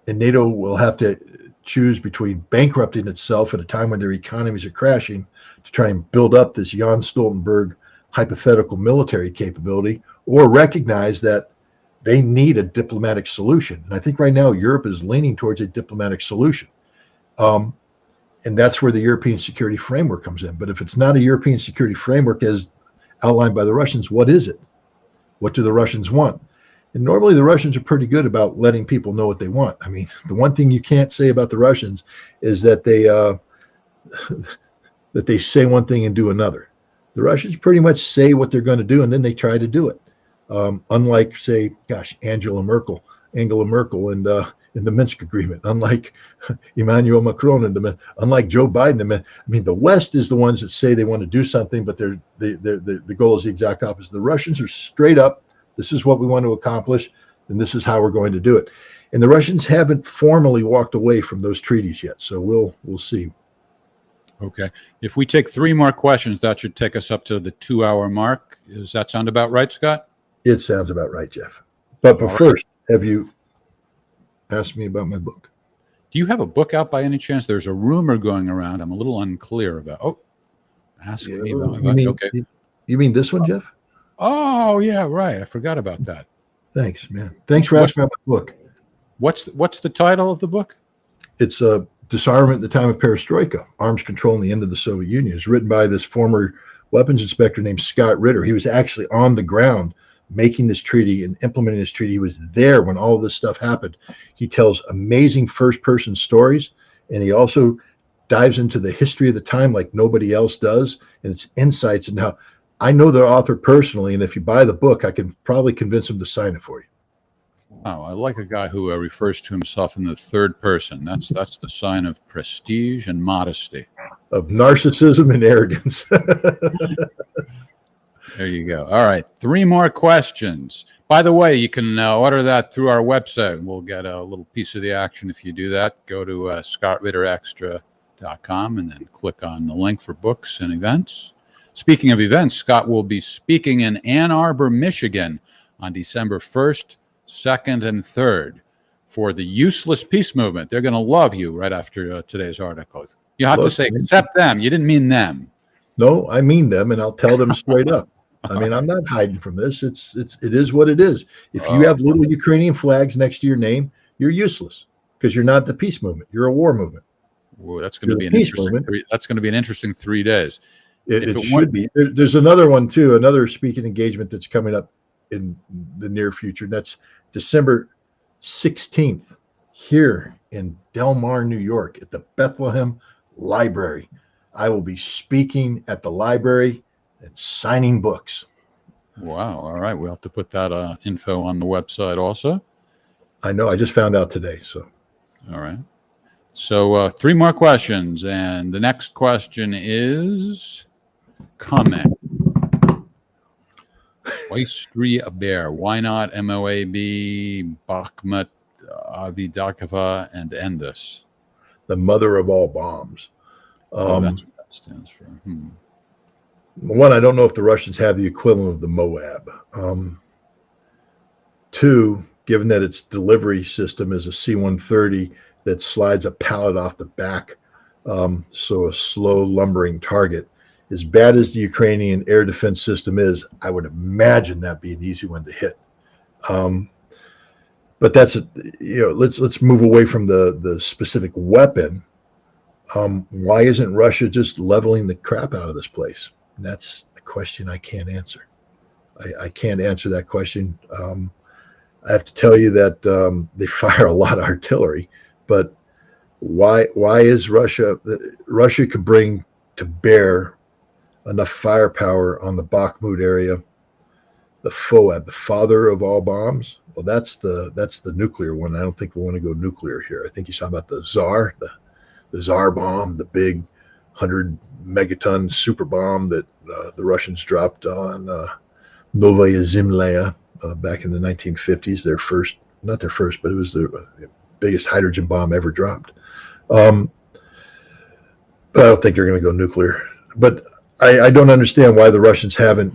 [SPEAKER 2] NATO will have to choose between bankrupting itself at a time when their economies are crashing to try and build up this Jan Stoltenberg hypothetical military capability, or recognize that they need a diplomatic solution. And I think right now Europe is leaning towards a diplomatic solution. And that's where the European security framework comes in. But if it's not a European security framework as outlined by the Russians, what is it? What do the Russians want? And normally the Russians are pretty good about letting people know what they want. I mean, the one thing you can't say about the Russians is that they say one thing and do another. The Russians pretty much say what they're going to do, and then they try to do it. Unlike, say, Angela Merkel and in the Minsk agreement, unlike Emmanuel Macron unlike Joe Biden. I mean, the West is the ones that say they want to do something, but the goal is the exact opposite. The Russians are straight up, this is what we want to accomplish, and this is how we're going to do it. And the Russians haven't formally walked away from those treaties yet, so we'll see.
[SPEAKER 1] Okay. If we take 3 more questions, that should take us up to the 2-hour mark. Does that sound about right, Scott?
[SPEAKER 2] It sounds about right, Jeff. But first, have you asked me about my book?
[SPEAKER 1] Do you have a book out by any chance? There's a rumor going around. I'm a little unclear about. Oh, ask me about my book. Okay.
[SPEAKER 2] You mean this one, Jeff?
[SPEAKER 1] Oh, yeah, right. I forgot about that.
[SPEAKER 2] Thanks, man. Thanks for asking about my book.
[SPEAKER 1] What's the title of the book?
[SPEAKER 2] It's Disarmament in the Time of Perestroika, Arms Control and the End of the Soviet Union. It's written by this former weapons inspector named Scott Ritter. He was actually on the ground making this treaty and implementing this treaty. He was there when all this stuff happened. He tells amazing first-person stories, and he also dives into the history of the time like nobody else does, and it's insights. And how I know the author personally, and if you buy the book, I can probably convince him to sign it for you.
[SPEAKER 1] Wow, I like a guy who refers to himself in the third person. That's the sign of prestige and modesty.
[SPEAKER 2] Of narcissism and arrogance.
[SPEAKER 1] There you go. All right, 3 more questions. By the way, you can order that through our website. We'll get a little piece of the action if you do that. Go to scottritterextra.com and then click on the link for books and events. Speaking of events, Scott will be speaking in Ann Arbor, Michigan on December 1st, 2nd, and 3rd for the Useless Peace Movement. They're going to love you right after today's article. You have to say, except them. You didn't mean them.
[SPEAKER 2] No, I mean them, and I'll tell them straight up. I mean, I'm not hiding from this. It is what it is. If you have little Ukrainian flags next to your name, you're useless because you're not the peace movement. You're a war movement.
[SPEAKER 1] Well, that's going to be an interesting. That's going to be an interesting 3 days.
[SPEAKER 2] It should be. There's another one too. Another speaking engagement that's coming up in the near future. And that's December 16th here in Del Mar, New York, at the Bethlehem Library. I will be speaking at the library and signing books.
[SPEAKER 1] Wow. All right. We'll have to put that info on the website also.
[SPEAKER 2] I know. I just found out today. So. All
[SPEAKER 1] right. So 3 more questions. And the next question is comment. Waistri Bear. Why not MOAB, Bakhmut, Avidakova, and end this?
[SPEAKER 2] The mother of all bombs.
[SPEAKER 1] That's what that stands for.
[SPEAKER 2] One, I don't know if the Russians have the equivalent of the Moab. 2, given that its delivery system is a C-130 that slides a pallet off the back, so a slow lumbering target. As bad as the Ukrainian air defense system is, I would imagine that'd be an easy one to hit. But that's let's move away from the specific weapon. Why isn't Russia just leveling the crap out of this place? And that's a question I can't answer. I can't answer that question. I have to tell you that they fire a lot of artillery, but why is Russia could bring to bear enough firepower on the Bakhmut area. The FOAB, the father of all bombs. Well, that's the nuclear one. I don't think we want to go nuclear here. I think you saw about the Tsar, the Tsar bomb, the big 100 megaton super bomb that the Russians dropped on Novaya Zemlya back in the 1950s. Not their first, but it was the biggest hydrogen bomb ever dropped. But I don't think they're going to go nuclear. But I don't understand why the Russians haven't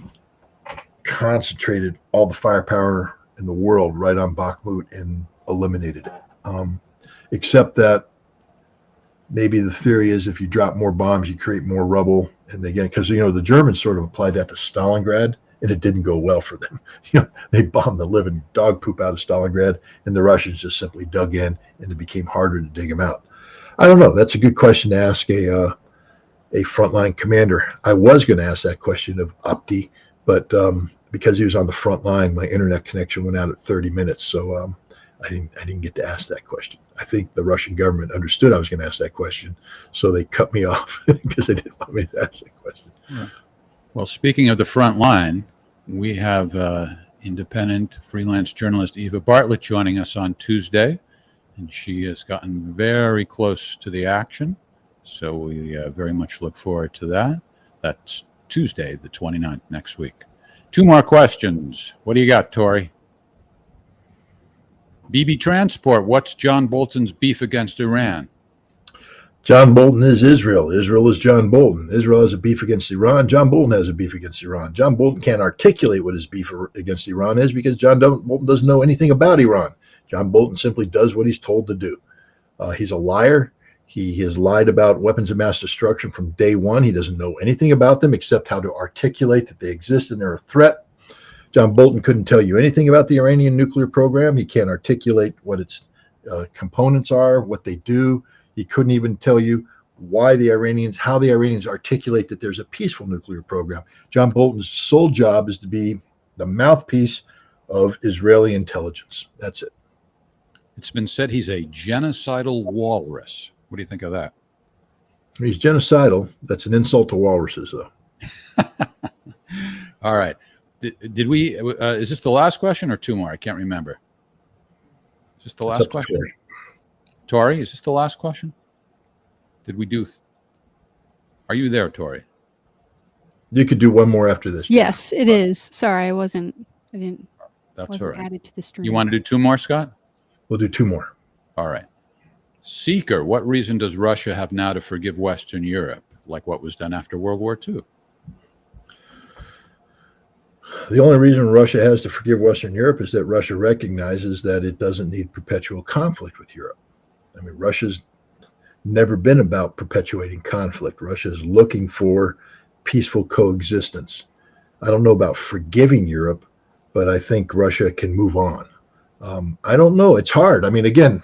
[SPEAKER 2] concentrated all the firepower in the world right on Bakhmut and eliminated it. Except that maybe the theory is if you drop more bombs, you create more rubble. And again, because the Germans sort of applied that to Stalingrad, and it didn't go well for them. They bombed the living dog poop out of Stalingrad, and the Russians just simply dug in, and it became harder to dig them out. I don't know. That's a good question to ask a frontline commander. I was going to ask that question of Opti, but because he was on the front line, my internet connection went out at 30 minutes, so I didn't get to ask that question. I think the Russian government understood I was going to ask that question, so they cut me off because they didn't want me to ask that question.
[SPEAKER 1] Yeah. Well, speaking of the front line, we have independent freelance journalist Eva Bartlett joining us on Tuesday, and she has gotten very close to the action, so we very much look forward to that. That's Tuesday, the 29th, next week. 2 more questions. What do you got, Tori? BB Transport, what's John Bolton's beef against Iran?
[SPEAKER 2] John Bolton is Israel. Israel is John Bolton. Israel has a beef against Iran. John Bolton has a beef against Iran. John Bolton can't articulate what his beef against Iran is because John Bolton doesn't know anything about Iran. John Bolton simply does what he's told to do. He's a liar. He has lied about weapons of mass destruction from day one. He doesn't know anything about them except how to articulate that they exist and they're a threat. John Bolton couldn't tell you anything about the Iranian nuclear program. He can't articulate what its components are, what they do. He couldn't even tell you how the Iranians articulate that there's a peaceful nuclear program. John Bolton's sole job is to be the mouthpiece of Israeli intelligence. That's it.
[SPEAKER 1] It's been said he's a genocidal walrus. What do you think of that?
[SPEAKER 2] He's genocidal. That's an insult to walruses, though.
[SPEAKER 1] All right. Did we? Is this the last question or 2 more? I can't remember. Is this the last question? Tori, is this the last question? Did we do? Are you there, Tori?
[SPEAKER 2] You could do 1 more after this.
[SPEAKER 6] Yes, it is. Sorry, I didn't.
[SPEAKER 1] That's all right.
[SPEAKER 6] Added to the stream.
[SPEAKER 1] You want to do 2 more, Scott?
[SPEAKER 2] We'll do 2 more.
[SPEAKER 1] All right. Seeker, what reason does Russia have now to forgive Western Europe, like what was done after World War II?
[SPEAKER 2] The only reason Russia has to forgive Western Europe is that Russia recognizes that it doesn't need perpetual conflict with Europe. I mean, Russia's never been about perpetuating conflict. Russia is looking for peaceful coexistence. I don't know about forgiving Europe, but I think Russia can move on. I don't know. It's hard. I mean, again,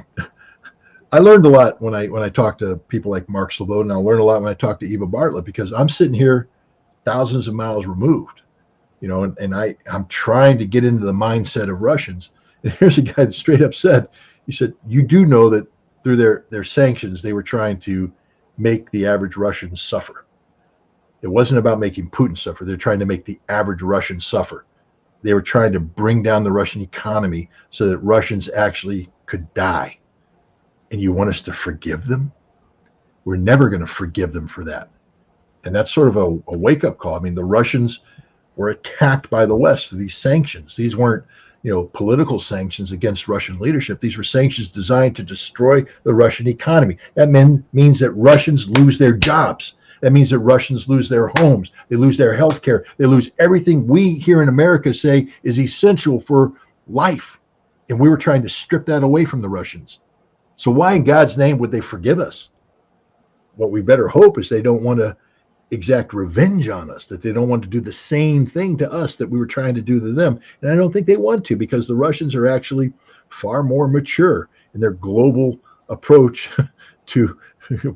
[SPEAKER 2] I learned a lot when I talk to people like Mark Slobodin, and I learned a lot when I talk to Eva Bartlett, because I'm sitting here thousands of miles removed, and I'm trying to get into the mindset of Russians. And here's a guy that straight up said, he said, you do know that through their sanctions, they were trying to make the average Russian suffer. It wasn't about making Putin suffer. They're trying to make the average Russian suffer. They were trying to bring down the Russian economy so that Russians actually could die. And you want us to forgive them? We're never going to forgive them for that. And that's sort of a wake-up call. I mean, the Russians were attacked by the West through these sanctions. These weren't, political sanctions against Russian leadership. These were sanctions designed to destroy the Russian economy. That means that Russians lose their jobs. That means that Russians lose their homes. They lose their health care. They lose everything we here in America say is essential for life. And we were trying to strip that away from the Russians. So why in God's name would they forgive us? What we better hope is they don't want to exact revenge on us, that they don't want to do the same thing to us that we were trying to do to them. And I don't think they want to, because the Russians are actually far more mature in their global approach to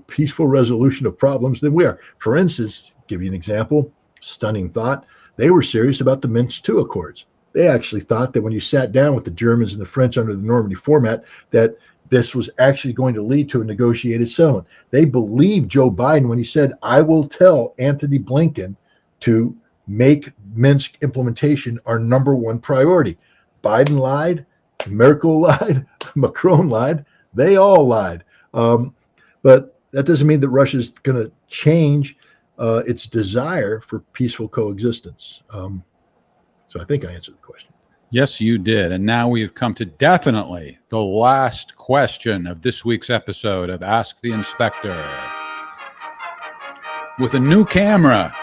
[SPEAKER 2] peaceful resolution of problems than we are. For instance, give you an example, stunning thought. They were serious about the Minsk II Accords. They actually thought that when you sat down with the Germans and the French under the Normandy format, that this was actually going to lead to a negotiated settlement. They believed Joe Biden when he said, I will tell Anthony Blinken to make Minsk implementation our #1 priority. Biden lied, Merkel lied, Macron lied, they all lied. But that doesn't mean that Russia's going to change its desire for peaceful coexistence. So I think I answered the question.
[SPEAKER 1] Yes, you did. And now we have come to definitely the last question of this week's episode of Ask the Inspector. With a new camera.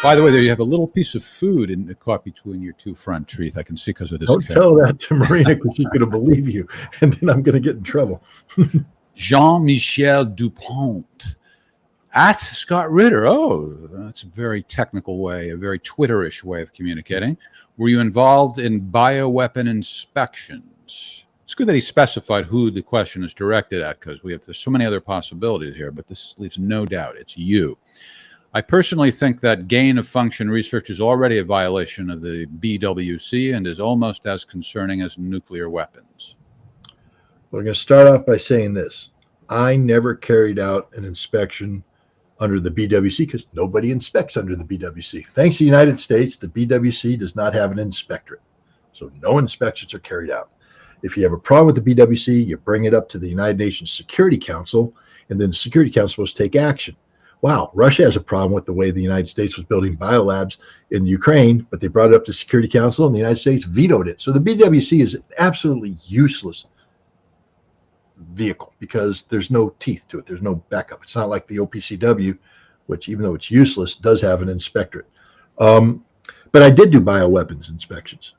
[SPEAKER 1] By the way, there you have a little piece of food in the caught between your two front teeth. I can see because of this.
[SPEAKER 2] Don't tell that to Marina because she's going to believe you, and then I'm going to get in trouble.
[SPEAKER 1] Jean-Michel Dupont at Scott Ritter. Oh, that's a very technical way, a very Twitterish way of communicating. Were you involved in bioweapon inspections? It's good that he specified who the question is directed at, because there's so many other possibilities here, but this leaves no doubt it's you. I personally think that gain of function research is already a violation of the BWC and is almost as concerning as nuclear weapons.
[SPEAKER 2] We're going to start off by saying this. I never carried out an inspection under the BWC because nobody inspects under the BWC. Thanks to the United States, the BWC does not have an inspectorate. So no inspections are carried out. If you have a problem with the BWC, you bring it up to the United Nations Security Council, and then the Security Council is supposed to take action. Wow, Russia has a problem with the way the United States was building biolabs in Ukraine, but they brought it up to Security Council and the United States vetoed it. So the BWC is an absolutely useless vehicle because there's no teeth to it. There's no backup. It's not like the OPCW, which even though it's useless, does have an inspectorate. But I did do bioweapons inspections.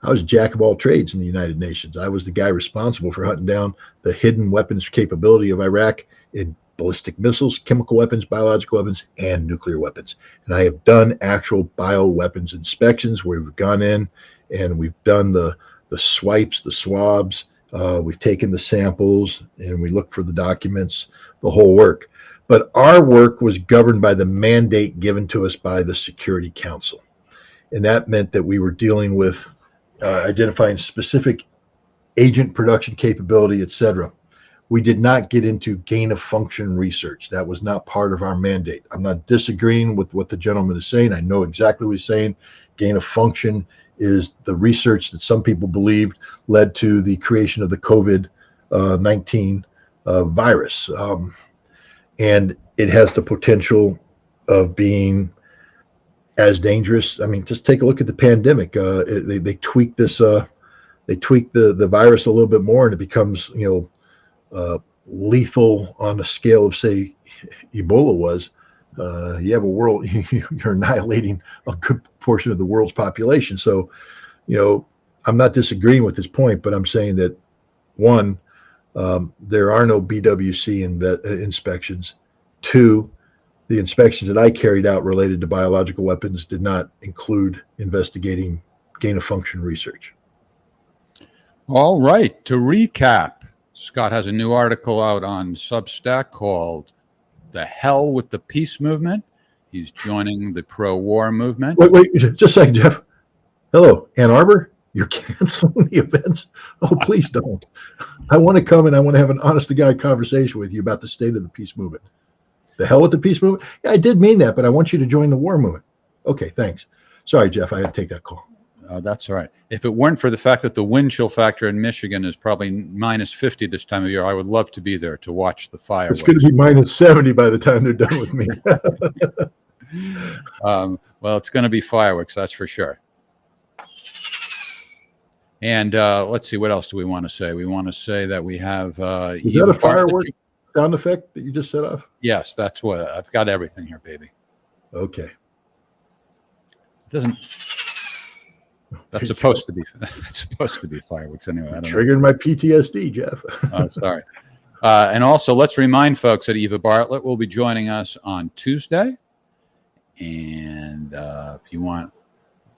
[SPEAKER 2] I was a jack of all trades in the United Nations. I was the guy responsible for hunting down the hidden weapons capability of Iraq in ballistic missiles, chemical weapons, biological weapons, and nuclear weapons. And I have done actual bioweapons inspections where we've gone in and we've done the swipes, the swabs, we've taken the samples and we look for the documents, the whole work. But our work was governed by the mandate given to us by the Security Council. And that meant that we were dealing with identifying specific agent production capability, etc. We did not get into gain of function research. That was not part of our mandate. I'm not disagreeing with what the gentleman is saying. I know exactly what he's saying. Gain of function is the research that some people believed led to the creation of the COVID-19 virus. And it has the potential of being as dangerous. I mean, just take a look at the pandemic. They tweak this, they tweak the virus a little bit more and it becomes, lethal on a scale of, say, Ebola was. You have a world, you're annihilating a good portion of the world's population. So, I'm not disagreeing with his point, but I'm saying that, one, there are no BWC inspections. Two, the inspections that I carried out related to biological weapons did not include investigating gain of function research.
[SPEAKER 1] All right. To recap, Scott has a new article out on Substack called The Hell with the Peace Movement. He's joining the pro-war movement.
[SPEAKER 2] Wait, just a second, Jeff. Hello, Ann Arbor? You're canceling the events? Oh, please don't. I want to come and I want to have an honest-to-God conversation with you about the state of the peace movement. The hell with the peace movement? Yeah, I did mean that, but I want you to join the war movement. Okay, thanks. Sorry, Jeff, I had to take that call.
[SPEAKER 1] That's all right. If it weren't for the fact that the wind chill factor in Michigan is probably minus 50 this time of year, I would love to be there to watch the fireworks.
[SPEAKER 2] It's going to be minus 70 by the time they're done with me.
[SPEAKER 1] Well, it's going to be fireworks, that's for sure. And let's see, what else do we want to say? We want to say that we have...
[SPEAKER 2] Is that a firework sound effect that you just set off?
[SPEAKER 1] Yes, that's what... I've got everything here, baby.
[SPEAKER 2] Okay.
[SPEAKER 1] It doesn't... That's supposed to be fireworks anyway. I don't
[SPEAKER 2] Triggered my PTSD, Jeff.
[SPEAKER 1] Oh, sorry. And also, let's remind folks that Eva Bartlett will be joining us on Tuesday. And if you want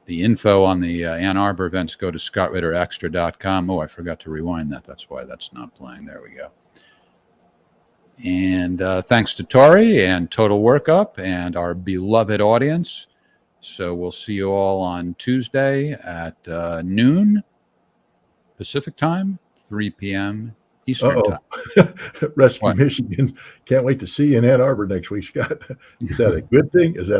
[SPEAKER 1] the info on the Ann Arbor events, go to scottritterextra.com. Oh, I forgot to rewind that. That's why that's not playing. There we go. And thanks to Tori and Total Workup and our beloved audience. So we'll see you all on Tuesday at noon Pacific time, 3 p.m. Eastern time.
[SPEAKER 2] Rescue Michigan. Can't wait to see you in Ann Arbor next week, Scott. Is that a good thing? Is that